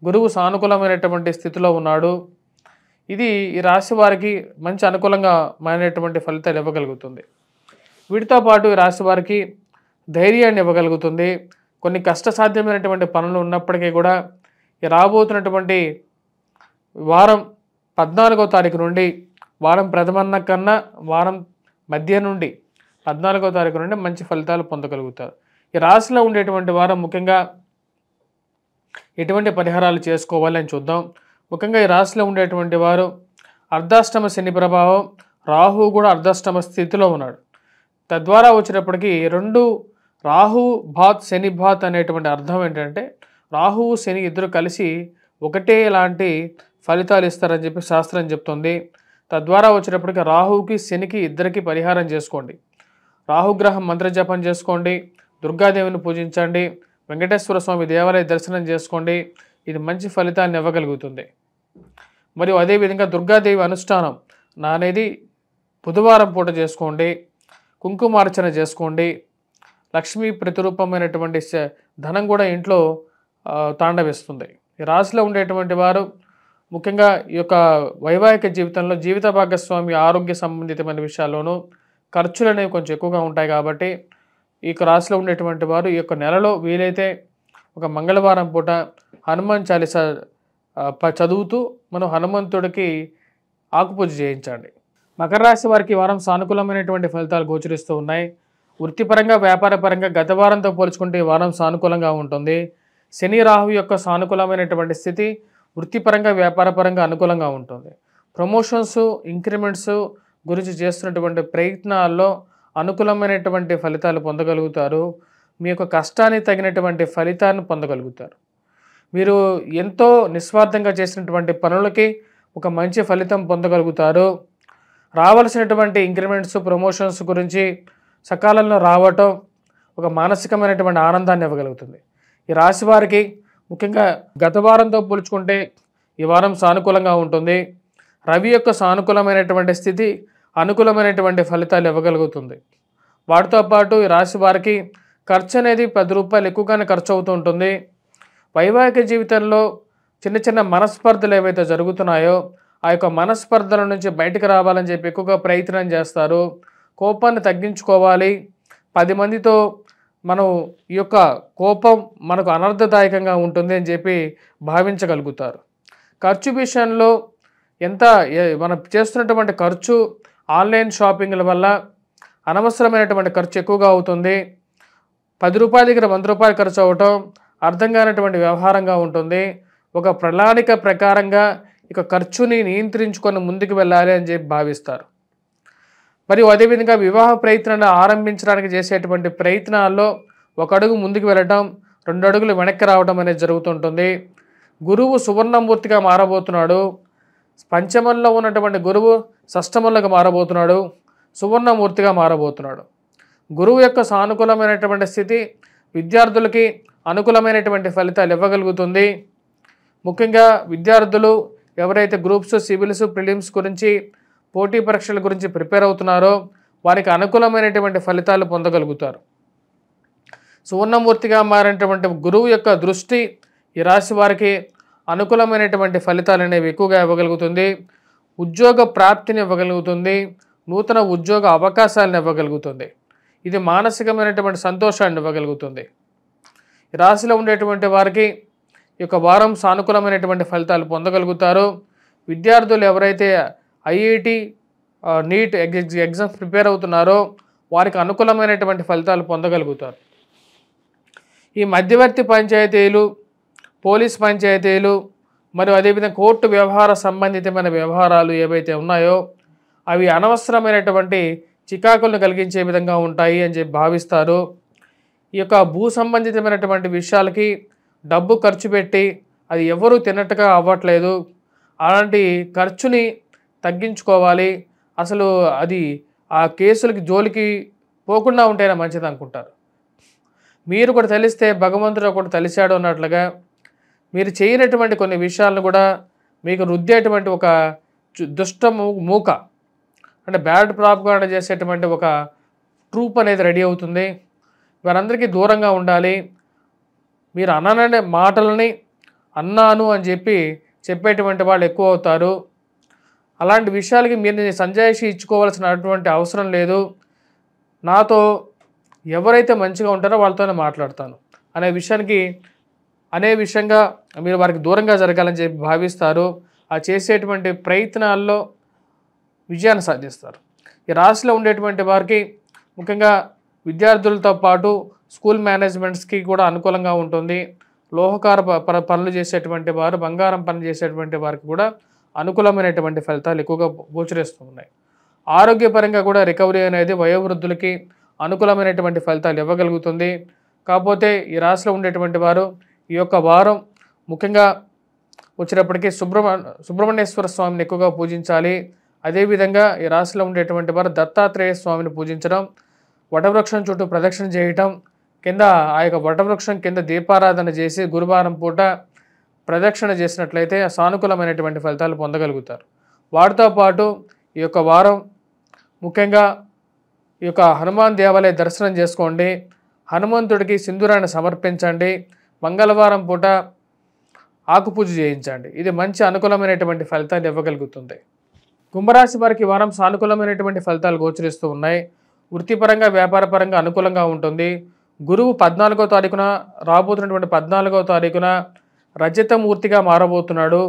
గురువు సానుకూలమైనటువంటి స్థితిలో ఉన్నాడు. ఇది ఈ రాశి వారికి మంచి అనుకూలంగా మారినటువంటి ఫలితాలు ఇవ్వగలుగుతుంది. వీటితో పాటు ఈ రాశి వారికి ధైర్యాన్ని ఇవ్వగలుగుతుంది. కొన్ని కష్టసాధ్యమైనటువంటి పనులు ఉన్నప్పటికీ కూడా ఈ రాబోతున్నటువంటి వారం 14వ తారీఖు నుండి, వారం ప్రథమన్న కన్నా వారం మధ్య నుండి 14వ తారీఖు నుండి మంచి ఫలితాలు పొందగలుగుతారు. ఈ రాశిలో ఉండేటువంటి వారం ముఖ్యంగా ఎటువంటి పరిహారాలు చేసుకోవాలి అని చూద్దాం. ముఖ్యంగా ఈ రాశిలో ఉండేటువంటి వారు అర్ధాష్టమ శని ప్రభావం, రాహు కూడా అర్ధాష్టమ స్థితిలో ఉన్నాడు. తద్వారా వచ్చినప్పటికీ రాహు భాత్ శని భాత్ అనేటువంటి అర్థం ఏంటంటే రాహువు శని ఇద్దరు కలిసి ఒకటే లాంటి ఫలితాలు ఇస్తారని చెప్పి శాస్త్రం చెప్తుంది. తద్వారా వచ్చినప్పటికీ రాహువుకి శనికి ఇద్దరికి పరిహారం చేసుకోండి. రాహుగ్రహం మంత్రజపం చేసుకోండి, దుర్గాదేవిని పూజించండి, వెంకటేశ్వర స్వామి దేవాలయ దర్శనం చేసుకోండి. ఇది మంచి ఫలితాన్ని ఇవ్వగలుగుతుంది. మరియు అదేవిధంగా దుర్గాదేవి అనుష్ఠానం అనేది బుధవారం పూట చేసుకోండి, కుంకుమార్చన చేసుకోండి. లక్ష్మీ ప్రతిరూపమైనటువంటి ధనం కూడా ఇంట్లో తాండవిస్తుంది. ఈ రాశిలో ఉండేటువంటి వారు ముఖ్యంగా ఈ యొక్క వైవాహిక జీవితంలో జీవిత భాగస్వామి ఆరోగ్య సంబంధితమైన విషయాల్లోనూ ఖర్చులు అనేవి కొంచెం ఎక్కువగా ఉంటాయి. కాబట్టి ఈ యొక్క రాశిలో ఉండేటువంటి వారు ఈ యొక్క నెలలో వీలైతే ఒక మంగళవారం పూట హనుమాన్ చాలీసా చదువుతూ మనం హనుమంతుడికి ఆకుపూజ చేయించండి. మకర రాశి వారికి వారం సానుకూలమైనటువంటి ఫలితాలు గోచరిస్తూ ఉన్నాయి. వృత్తిపరంగా, వ్యాపారపరంగా గత వారంతో పోల్చుకుంటే ఈ వారం సానుకూలంగా ఉంటుంది. శని రాహు యొక్క సానుకూలమైనటువంటి స్థితి వృత్తిపరంగా, వ్యాపారపరంగా అనుకూలంగా ఉంటుంది. ప్రమోషన్స్, ఇంక్రిమెంట్స్ గురించి చేస్తున్నటువంటి ప్రయత్నాల్లో అనుకూలమైనటువంటి ఫలితాలు పొందగలుగుతారు. మీ యొక్క కష్టానికి తగినటువంటి ఫలితాన్ని పొందగలుగుతారు. మీరు ఎంతో నిస్వార్థంగా చేసినటువంటి పనులకి ఒక మంచి ఫలితం పొందగలుగుతారు. రావాల్సినటువంటి ఇంక్రిమెంట్స్, ప్రమోషన్స్ గురించి సకాలంలో రావటం ఒక మానసికమైనటువంటి ఆనందాన్ని ఇవ్వగలుగుతుంది. ఈ రాశి వారికి ముఖ్యంగా గత వారంతో పోల్చుకుంటే ఈ వారం సానుకూలంగా ఉంటుంది. రవి యొక్క సానుకూలమైనటువంటి స్థితి అనుకూలమైనటువంటి ఫలితాలు ఇవ్వగలుగుతుంది. వాటితో పాటు ఈ రాశి వారికి ఖర్చు అనేది 10 రూపాయలు ఎక్కువగానే ఖర్చు అవుతూ ఉంటుంది. వైవాహిక జీవితంలో చిన్న చిన్న మనస్పర్ధలు ఏవైతే జరుగుతున్నాయో ఆ యొక్క మనస్పర్ధల నుంచి బయటకు రావాలని చెప్పి ఎక్కువగా ప్రయత్నం చేస్తారు. కోపాన్ని తగ్గించుకోవాలి. 10 మందితో మనం ఈ యొక్క కోపం మనకు అనర్థదాయకంగా ఉంటుంది అని చెప్పి భావించగలుగుతారు. ఖర్చు విషయంలో మనం చేస్తున్నటువంటి ఖర్చు ఆన్లైన్ షాపింగ్ల వల్ల అనవసరమైనటువంటి ఖర్చు ఎక్కువగా అవుతుంది. 10 రూపాయల దగ్గర 100 రూపాయలు ఖర్చు అవ్వటం అర్థం కానటువంటి వ్యవహారంగా ఉంటుంది. ఒక ప్రణాళిక ప్రకారంగా ఇక ఖర్చుని నియంత్రించుకొని ముందుకు వెళ్ళాలి అని చెప్పి భావిస్తారు. మరియు అదేవిధంగా వివాహ ప్రయత్నాన్ని ఆరంభించడానికి చేసేటువంటి ప్రయత్నాల్లో 1 అడుగు ముందుకు వెళ్ళటం, 2 అడుగులు వెనక్కి రావడం అనేది జరుగుతుంటుంది. గురువు సువర్ణమూర్తిగా మారబోతున్నాడు. పంచమంలో ఉన్నటువంటి గురువు షష్టమంలోకి మారబోతున్నాడు, సువర్ణమూర్తిగా మారబోతున్నాడు. గురువు యొక్క సానుకూలమైనటువంటి స్థితి విద్యార్థులకి అనుకూలమైనటువంటి ఫలితాలు ఇవ్వగలుగుతుంది. ముఖ్యంగా విద్యార్థులు ఎవరైతే గ్రూప్స్, సివిల్స్, ప్రిలిమ్స్ గురించి పోటీ పరీక్షల గురించి ప్రిపేర్ అవుతున్నారో వారికి అనుకూలమైనటువంటి ఫలితాలు పొందగలుగుతారు. సువర్ణమూర్తిగా మారినటువంటి గురువు యొక్క దృష్టి ఈ రాశి వారికి అనుకూలమైనటువంటి ఫలితాలు అనేవి ఎక్కువగా ఇవ్వగలుగుతుంది. ఉద్యోగ ప్రాప్తిని ఇవ్వగలుగుతుంది. నూతన ఉద్యోగ అవకాశాలను ఇవ్వగలుగుతుంది. ఇది మానసికమైనటువంటి సంతోషాన్ని ఇవ్వగలుగుతుంది. ఈ రాశిలో ఉండేటువంటి వారికి ఈ యొక్క వారం సానుకూలమైనటువంటి ఫలితాలు పొందగలుగుతారు. విద్యార్థులు ఎవరైతే ఐఐటి, నీట్ ఎగ్జామ్స్ ప్రిపేర్ అవుతున్నారో వారికి అనుకూలమైనటువంటి ఫలితాలు పొందగలుగుతారు. ఈ మధ్యవర్తి పంచాయతీలు, పోలీస్ పంచాయతీలు మరియు అదేవిధంగా కోర్టు వ్యవహార సంబంధితమైన వ్యవహారాలు ఏవైతే ఉన్నాయో అవి అనవసరమైనటువంటి చికాకులను కలిగించే విధంగా ఉంటాయి అని చెప్పి భావిస్తారు. ఈ యొక్క భూ సంబంధితమైనటువంటి విషయాలకి డబ్బు ఖర్చు పెట్టి అది ఎవరు తిన్నట్టుగా అవ్వట్లేదు. అలాంటి ఖర్చుని తగ్గించుకోవాలి. అసలు అది ఆ కేసులకి జోలికి పోకుండా ఉంటేనే మంచిది అనుకుంటారు. మీరు కూడా తెలిస్తే భగవంతుడు కూడా తెలిసాడు అన్నట్లుగా మీరు చేయనటువంటి కొన్ని విషయాలను కూడా మీకు రుద్దేటువంటి ఒక దుష్ట మూక అంటే బ్యాడ్ ప్రాపగాండా చేసేటువంటి ఒక ట్రూప్ అనేది రెడీ అవుతుంది. వారందరికీ దూరంగా ఉండాలి. మీరు అననే మాటలని అన్నాను అని చెప్పి చెప్పేటువంటి వాళ్ళు ఎక్కువ అవుతారు. అలాంటి విషయాలకి మీరు సంజాయిషి ఇచ్చుకోవాల్సినటువంటి అవసరం లేదు. నాతో ఎవరైతే మంచిగా ఉంటారో వాళ్ళతోనే మాట్లాడతాను అనే విషయంగా మీరు వారికి దూరంగా జరగాలని చెప్పి భావిస్తారు. ఆ చేసేటువంటి ప్రయత్నాల్లో విజయాన్ని సాధిస్తారు. ఈ రాశిలో ఉండేటువంటి వారికి ముఖ్యంగా విద్యార్థులతో పాటు స్కూల్ మేనేజ్మెంట్స్కి కూడా అనుకూలంగా ఉంటుంది. లోహకార పనులు చేసేటువంటి వారు, బంగారం పని చేసేటువంటి వారికి కూడా అనుకూలమైనటువంటి ఫలితాలు ఎక్కువగా గోచరిస్తూ ఉన్నాయి. ఆరోగ్యపరంగా కూడా రికవరీ అనేది వయోవృద్ధులకి అనుకూలమైనటువంటి ఫలితాలు ఇవ్వగలుగుతుంది. కాకపోతే ఈ రాశిలో ఉండేటువంటి వారు ఈ యొక్క వారం ముఖ్యంగా వచ్చేటప్పటికీ సుబ్రహ్మణ్యేశ్వర స్వామిని ఎక్కువగా పూజించాలి. అదేవిధంగా ఈ రాశిలో ఉండేటువంటి వారు దత్తాత్రేయ స్వామిని పూజించడం, వటవృక్షం చుట్టూ ప్రదక్షిణ చేయటం, కింద ఆ యొక్క వటవృక్షం కింద దీపారాధన చేసి గురువారం పూట ప్రదక్షిణ చేసినట్లయితే సానుకూలమైనటువంటి ఫలితాలు పొందగలుగుతారు. వాటితో పాటు ఈ యొక్క వారం ముఖ్యంగా ఈ యొక్క హనుమాన్ దేవాలయ దర్శనం చేసుకోండి. హనుమంతుడికి సింధూరాన్ని సమర్పించండి. మంగళవారం పూట ఆకుపూజ చేయించండి. ఇది మంచి అనుకూలమైనటువంటి ఫలితాన్ని ఇవ్వగలుగుతుంది. కుంభరాశి వారికి వారం సానుకూలమైనటువంటి ఫలితాలు గోచరిస్తూ ఉన్నాయి. వృత్తిపరంగా వ్యాపారపరంగా అనుకూలంగా ఉంటుంది. గురువు 14వ తారీఖున రాబోతున్నటువంటి 14వ తారీఖున రజతమూర్తిగా మారబోతున్నాడు.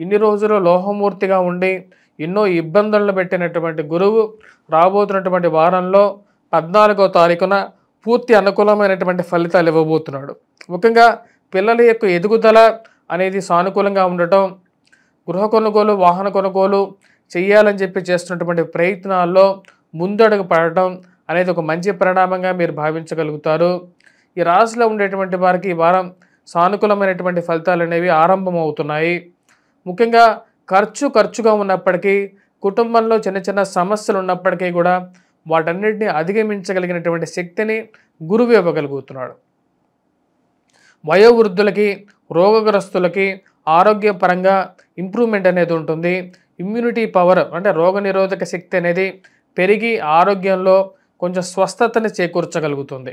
ఇన్ని రోజులు లోహమూర్తిగా ఉండి ఎన్నో ఇబ్బందులను పెట్టినటువంటి గురువు రాబోతున్నటువంటి వారంలో 14వ తారీఖున పూర్తి అనుకూలమైనటువంటి ఫలితాలు ఇవ్వబోతున్నాడు. ముఖ్యంగా పిల్లల యొక్క ఎదుగుదల అనేది సానుకూలంగా ఉండటం, గృహ కొనుగోలు, వాహన కొనుగోలు చేయాలని చెప్పి చేస్తున్నటువంటి ప్రయత్నాల్లో ముందడుగు పడటం అనేది ఒక మంచి పరిణామంగా మీరు భావించగలుగుతారు. ఈ రాశిలో ఉండేటువంటి వారికి ఈ వారం సానుకూలమైనటువంటి ఫలితాలు అనేవి ఆరంభం అవుతున్నాయి. ముఖ్యంగా ఖర్చుగా ఉన్నప్పటికీ, కుటుంబంలో చిన్న చిన్న సమస్యలు ఉన్నప్పటికీ కూడా వాటన్నిటిని అధిగమించగలిగినటువంటి శక్తిని గురువు ఇవ్వగలుగుతున్నాడు. వయోవృద్ధులకి, రోగగ్రస్తులకి ఆరోగ్యపరంగా ఇంప్రూవ్మెంట్ అనేది ఉంటుంది. ఇమ్యూనిటీ పవర్ అంటే రోగనిరోధక శక్తి అనేది పెరిగి ఆరోగ్యంలో కొంచెం స్వస్థతని చేకూర్చగలుగుతుంది.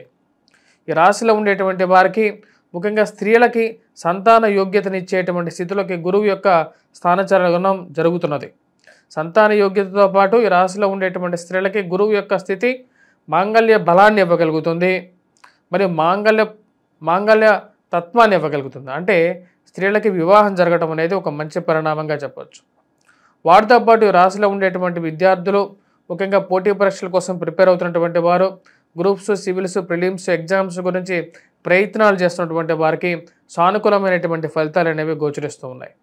ఈ రాశిలో ఉండేటువంటి వారికి ముఖ్యంగా స్త్రీలకి సంతాన యోగ్యతనిచ్చేటువంటి స్థితిలోకి గురువు యొక్క స్థానచలనం జరుగుతున్నది. సంతాన యోగ్యతతో పాటు ఈ రాశిలో ఉండేటువంటి స్త్రీలకి గురువు యొక్క స్థితి మాంగళ్య బలాన్ని ఇవ్వగలుగుతుంది. మరియు మాంగళ్య తత్వాన్ని ఇవ్వగలుగుతుంది. అంటే స్త్రీలకి వివాహం జరగడం అనేది ఒక మంచి పరిణామంగా చెప్పవచ్చు. వాటితో పాటు ఈ రాశిలో ఉండేటువంటి విద్యార్థులు ముఖ్యంగా పోటీ పరీక్షల కోసం ప్రిపేర్ అవుతున్నటువంటి వారు, గ్రూప్స్, సివిల్స్, ప్రిలిమ్స్ ఎగ్జామ్స్ గురించి ప్రయత్నాలు చేస్తున్నటువంటి వారికి సానుకూలమైనటువంటి ఫలితాలు అనేవి గోచరిస్తూ ఉన్నాయి.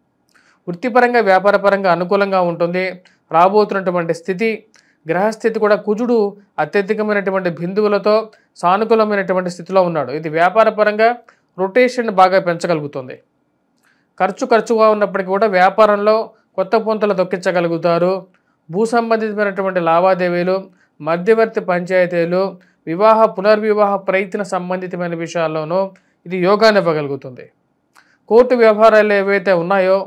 వృత్తిపరంగా వ్యాపారపరంగా అనుకూలంగా ఉంటుంది. రాబోతున్నటువంటి స్థితి, గ్రహస్థితి కూడా కుజుడు అత్యధికమైనటువంటి బిందువులతో సానుకూలమైనటువంటి స్థితిలో ఉన్నాడు. ఇది వ్యాపారపరంగా రొటేషన్ బాగా పెంచగలుగుతుంది. ఖర్చుగా ఉన్నప్పటికీ కూడా వ్యాపారంలో కొత్త పొంతలు దొక్కించగలుగుతారు. భూ సంబంధితమైనటువంటి లావాదేవీలు, మధ్యవర్తి పంచాయతీలు, పునర్వివాహ ప్రయత్న సంబంధితమైన విషయాల్లోనూ ఇది యోగాన్ని ఇవ్వగలుగుతుంది. కోర్టు వ్యవహారాలు ఏవైతే ఉన్నాయో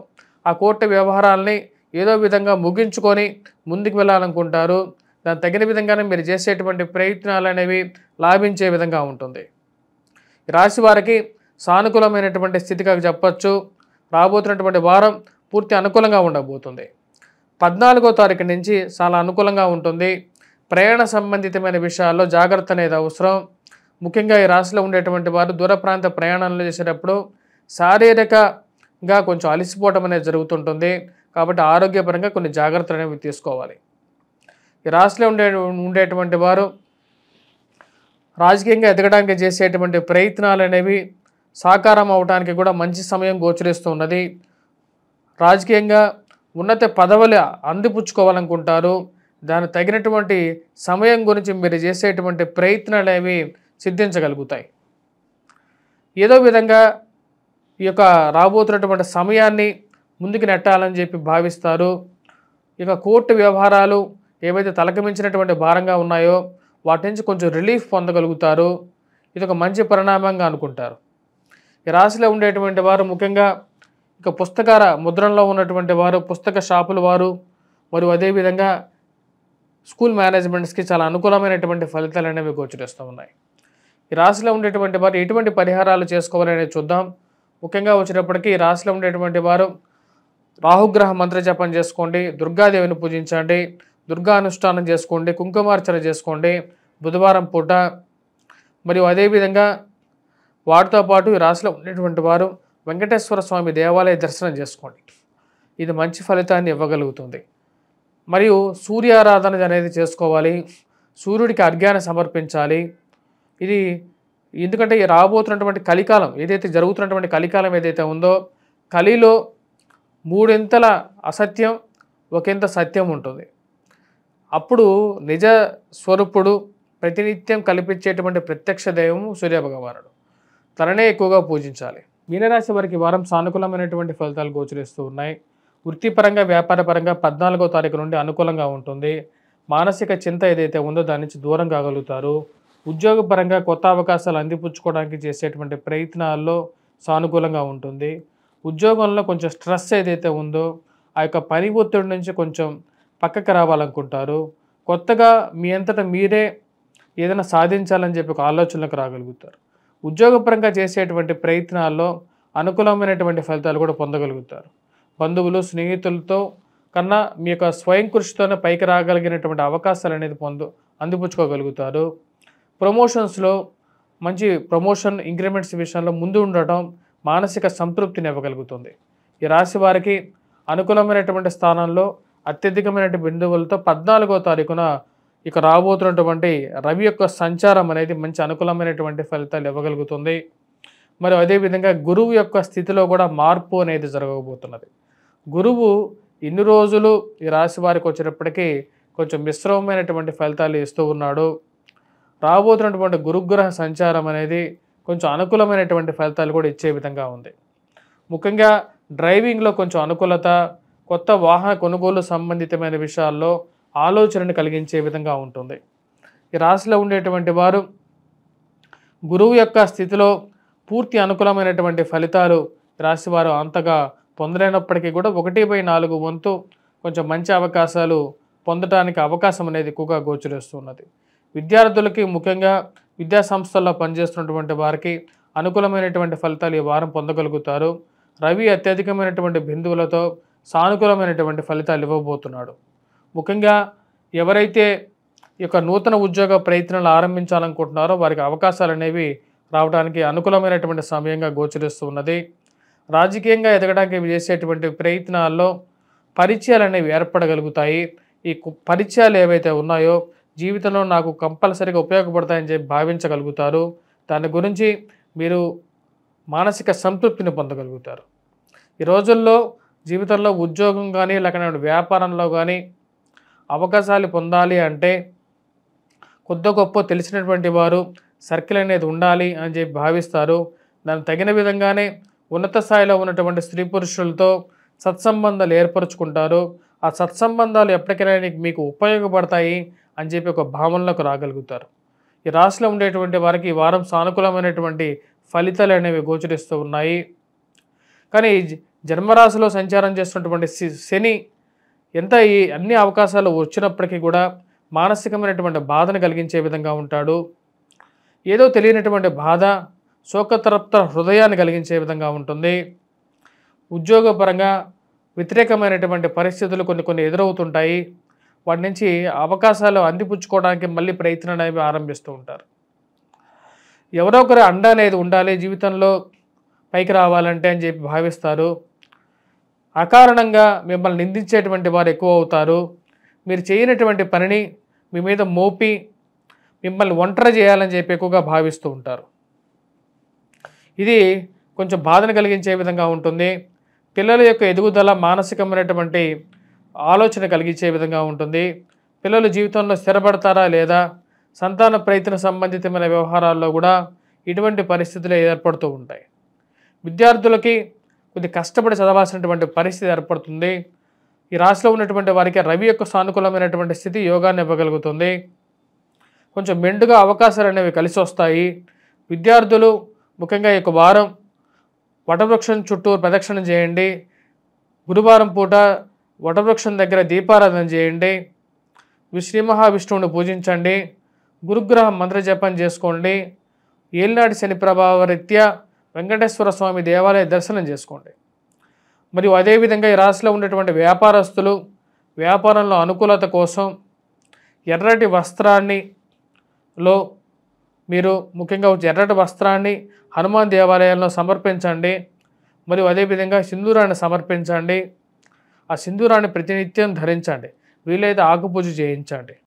ఆ కోర్టు వ్యవహారాలని ఏదో విధంగా ముగించుకొని ముందుకు వెళ్ళాలనుకుంటారు. దానికి తగిన విధంగానే మీరు చేసేటువంటి ప్రయత్నాలు అనేవి లాభించే విధంగా ఉంటుంది. రాశి వారికి సానుకూలమైనటువంటి స్థితిగా చెప్పచ్చు. రాబోతున్నటువంటి వారం పూర్తి అనుకూలంగా ఉండబోతుంది. 14వ తారీఖు నుంచి చాలా అనుకూలంగా ఉంటుంది. ప్రయాణ సంబంధితమైన విషయాల్లో జాగ్రత్త అనేది అవసరం. ముఖ్యంగా ఈ రాశిలో ఉండేటువంటి వారు దూర ప్రాంత ప్రయాణాలు చేసేటప్పుడు శారీరకంగా కొంచెం అలసిపోవడం అనేది జరుగుతుంటుంది. కాబట్టి ఆరోగ్యపరంగా కొన్ని జాగ్రత్తలు అనేవి తీసుకోవాలి. ఈ రాశిలో ఉండేటువంటి వారు రాజకీయంగా ఎదగడానికి చేసేటువంటి ప్రయత్నాలు అనేవి సాకారం అవడానికి కూడా మంచి సమయం గోచరిస్తూ ఉన్నది. రాజకీయంగా ఉన్నత పదవులు అందిపుచ్చుకోవాలనుకుంటారు. దానికి తగినటువంటి సమయం గురించి మీరు చేసేటువంటి ప్రయత్నాలు అనేవి సిద్ధించగలుగుతాయి. ఏదో విధంగా ఈ యొక్క రాబోతున్నటువంటి సమయాన్ని ముందుకు నెట్టాలని చెప్పి భావిస్తారు. ఇక కోర్టు వ్యవహారాలు ఏవైతే తలకమించినటువంటి భారంగా ఉన్నాయో వాటి నుంచి కొంచెం రిలీఫ్ పొందగలుగుతారు. ఇది ఒక మంచి పరిణామంగా అనుకుంటారు. ఈ రాశిలో ఉండేటువంటి వారు ముఖ్యంగా ఇక పుస్తకాల ముద్రణలో ఉన్నటువంటి వారు, పుస్తక షాపుల వారు, మరియు అదేవిధంగా స్కూల్ మేనేజ్మెంట్స్కి చాలా అనుకూలమైనటువంటి ఫలితాలు అనేవి గోచరిస్తూ ఉన్నాయి. ఈ రాశిలో ఉండేటువంటి వారు ఎటువంటి పరిహారాలు చేసుకోవాలనేది చూద్దాం. ముఖ్యంగా వచ్చేటప్పటికి ఈ రాశిలో ఉండేటువంటి వారు రాహుగ్రహ మంత్ర జపం చేసుకోండి, దుర్గాదేవిని పూజించండి, దుర్గా అనుష్ఠానం చేసుకోండి, కుంకుమార్చన చేసుకోండి బుధవారం పూట. మరియు అదేవిధంగా వాటితో పాటు ఈ రాశిలో ఉండేటువంటి వారు వెంకటేశ్వర స్వామి దేవాలయ దర్శనం చేసుకోండి. ఇది మంచి ఫలితాన్ని ఇవ్వగలుగుతుంది. మరియు సూర్యారాధన అనేది చేసుకోవాలి, సూర్యుడికి అర్ఘ్యాన్ని సమర్పించాలి. ఇది ఎందుకంటే ఈ రాబోతున్నటువంటి కలికాలం ఏదైతే జరుగుతున్నటువంటి కలికాలం ఏదైతే ఉందో, కలిలో మూడింతల అసత్యం ఒకంత సత్యం ఉంటుంది. అప్పుడు నిజ స్వరూపుడు ప్రతినిత్యం కల్పించేటువంటి ప్రత్యక్ష దైవము సూర్యభగవానుడు, తననే ఎక్కువగా పూజించాలి. మీనరాశి వారికి వారం సానుకూలమైనటువంటి ఫలితాలు గోచరిస్తూ ఉన్నాయి. వృత్తిపరంగా వ్యాపారపరంగా 14వ తారీఖు నుండి అనుకూలంగా ఉంటుంది. మానసిక చింత ఏదైతే ఉందో దాని నుంచి దూరం కాగలుగుతారు. ఉద్యోగపరంగా కొత్త అవకాశాలు అందిపుచ్చుకోవడానికి చేసేటువంటి ప్రయత్నాల్లో సానుకూలంగా ఉంటుంది. ఉద్యోగంలో కొంచెం స్ట్రెస్ ఏదైతే ఉందో ఆ యొక్క పని ఒత్తిడి నుంచి కొంచెం పక్కకి రావాలనుకుంటారు. కొత్తగా మీ అంతటా మీరే ఏదైనా సాధించాలని చెప్పి ఒక ఆలోచనలకు రాగలుగుతారు. ఉద్యోగపరంగా చేసేటువంటి ప్రయత్నాల్లో అనుకూలమైనటువంటి ఫలితాలు కూడా పొందగలుగుతారు. బంధువులు స్నేహితులతో కన్నా మీ యొక్క స్వయం కృషితోనే పైకి రాగలిగినటువంటి అవకాశాలు అనేది అందిపుచ్చుకోగలుగుతారు. ప్రమోషన్స్లో మంచి ప్రమోషన్ ఇంక్రిమెంట్స్ విషయంలో ముందు ఉండటం మానసిక సంతృప్తిని ఇవ్వగలుగుతుంది. ఈ రాశి వారికి అనుకూలమైనటువంటి స్థానంలో అత్యధికమైనటువంటి బిందువులతో 14వ తారీఖున ఇక రాబోతున్నటువంటి రవి యొక్క సంచారం అనేది మంచి అనుకూలమైనటువంటి ఫలితాలు ఇవ్వగలుగుతుంది. మరి అదేవిధంగా గురువు యొక్క స్థితిలో కూడా మార్పు అనేది జరగబోతున్నది. గురువు ఇన్ని రోజులు ఈ రాశి వారికి వచ్చేటప్పటికీ కొంచెం మిశ్రమమైనటువంటి ఫలితాలు ఇస్తూ ఉన్నాడు. రాబోతున్నటువంటి గురుగ్రహ సంచారం అనేది కొంచెం అనుకూలమైనటువంటి ఫలితాలు కూడా ఇచ్చే విధంగా ఉంది. ముఖ్యంగా డ్రైవింగ్లో కొంచెం అనుకూలత, కొత్త వాహన కొనుగోలు సంబంధితమైన విషయాల్లో ఆలోచనను కలిగించే విధంగా ఉంటుంది. ఈ రాశిలో ఉండేటువంటి వారు గురువు యొక్క స్థితిలో పూర్తి అనుకూలమైనటువంటి ఫలితాలు రాశివారు అంతగా పొందలేనప్పటికీ కూడా 1/4 వంతు కొంచెం మంచి అవకాశాలు పొందడానికి అవకాశం అనేది ఎక్కువగా గోచరిస్తున్నది. విద్యార్థులకి ముఖ్యంగా విద్యా సంస్థల్లో పనిచేస్తున్నటువంటి వారికి అనుకూలమైనటువంటి ఫలితాలు ఈ వారం పొందగలుగుతారు. రవి అత్యధికమైనటువంటి బిందువులతో సానుకూలమైనటువంటి ఫలితాలు ఇవ్వబోతున్నాడు. ముఖ్యంగా ఎవరైతే ఈ యొక్క నూతన ఉద్యోగ ప్రయత్నాలు ఆరంభించాలనుకుంటున్నారో వారికి అవకాశాలు అనేవి రావడానికి అనుకూలమైనటువంటి సమయంగా గోచరిస్తూ ఉన్నది. రాజకీయంగా ఎదగడానికి చేసేటువంటి ప్రయత్నాల్లో పరిచయాలు అనేవి ఏర్పడగలుగుతాయి. ఈ పరిచయాలు ఏవైతే ఉన్నాయో జీవితంలో నాకు కంపల్సరీగా ఉపయోగపడతాయని చెప్పి భావించగలుగుతారు. దాని గురించి మీరు మానసిక సంతృప్తిని పొందగలుగుతారు. ఈ రోజుల్లో జీవితంలో ఉద్యోగం కానీ లేకపోతే వ్యాపారంలో కానీ అవకాశాలు పొందాలి అంటే కొద్ది గొప్ప తెలిసినటువంటి వారు సర్కిల్ అనేది ఉండాలి అని చెప్పి భావిస్తారు. దానికి తగిన విధంగానే ఉన్నత స్థాయిలో ఉన్నటువంటి స్త్రీ పురుషులతో సత్సంబంధాలు ఏర్పరచుకుంటారు. ఆ సత్సంబంధాలు ఎప్పటికైనా మీకు ఉపయోగపడతాయి అని చెప్పి ఒక భావనలోకి రాగలుగుతారు. ఈ రాశిలో ఉండేటువంటి వారికి ఈ వారం సానుకూలమైనటువంటి ఫలితాలు అనేవి గోచరిస్తూ ఉన్నాయి. కానీ జన్మరాశిలో సంచారం చేస్తున్నటువంటి శని ఎంత ఈ అన్ని అవకాశాలు వచ్చినప్పటికీ కూడా మానసికమైనటువంటి బాధను కలిగించే విధంగా ఉంటాడు. ఏదో తెలియనటువంటి బాధ, శోకతరప్త హృదయాన్ని కలిగించే విధంగా ఉంటుంది. ఉద్యోగపరంగా వ్యతిరేకమైనటువంటి పరిస్థితులు కొన్ని ఎదురవుతుంటాయి. వాటి నుంచి అవకాశాలు అందిపుచ్చుకోవడానికి మళ్ళీ ప్రయత్నాలు అనేవి ఆరంభిస్తూ ఉంటారు. ఎవరో ఒకరి అండ అనేది ఉండాలి జీవితంలో పైకి రావాలంటే అని చెప్పి భావిస్తారు. అకారణంగా మిమ్మల్ని నిందించేటువంటి వారు ఎక్కువ అవుతారు. మీరు చేయనటువంటి పనిని మీ మీద మోపి మిమ్మల్ని ఒంటరి చేయాలని చెప్పి ఎక్కువగా భావిస్తూ ఉంటారు. ఇది కొంచెం బాధను కలిగించే విధంగా ఉంటుంది. పిల్లల యొక్క ఎదుగుదల మానసికమైనటువంటి ఆలోచన కలిగించే విధంగా ఉంటుంది. పిల్లలు జీవితంలో స్థిరపడతారా లేదా, సంతాన ప్రయత్న సంబంధితమైన వ్యవహారాల్లో కూడా ఇటువంటి పరిస్థితులు ఏర్పడుతూ ఉంటాయి. విద్యార్థులకి కొద్ది కష్టపడి చదవాల్సినటువంటి పరిస్థితి ఏర్పడుతుంది. ఈ రాశిలో ఉన్నటువంటి వారికి రవి యొక్క సానుకూలమైనటువంటి స్థితి యోగాన్ని ఇవ్వగలుగుతుంది. కొంచెం మెండుగా అవకాశాలు అనేవి కలిసి వస్తాయి. విద్యార్థులు ముఖ్యంగా ఈ వారం వటవృక్షం చుట్టూ ప్రదక్షిణ చేయండి. గురువారం పూట వటవృక్షం దగ్గర దీపారాధన చేయండి. శ్రీ మహావిష్ణువుని పూజించండి. గురుగ్రహం మంత్ర జపం చేసుకోండి. ఏలినాటి శని ప్రభావ రీత్యా వెంకటేశ్వర స్వామి దేవాలయ దర్శనం చేసుకోండి. మరియు అదేవిధంగా ఈ రాశిలో ఉన్నటువంటి వ్యాపారస్తులు వ్యాపారంలో అనుకూలత కోసం ఎర్రటి వస్త్రాన్ని మీరు ముఖ్యంగా ఎర్రటి వస్త్రాన్ని హనుమాన్ దేవాలయాల్లో సమర్పించండి. మరియు అదేవిధంగా సింధూరాన్ని సమర్పించండి. ఆ సింధూరాన్ని ప్రతినిత్యం ధరించండి. వీలైతే ఆకుపూజ చేయించండి.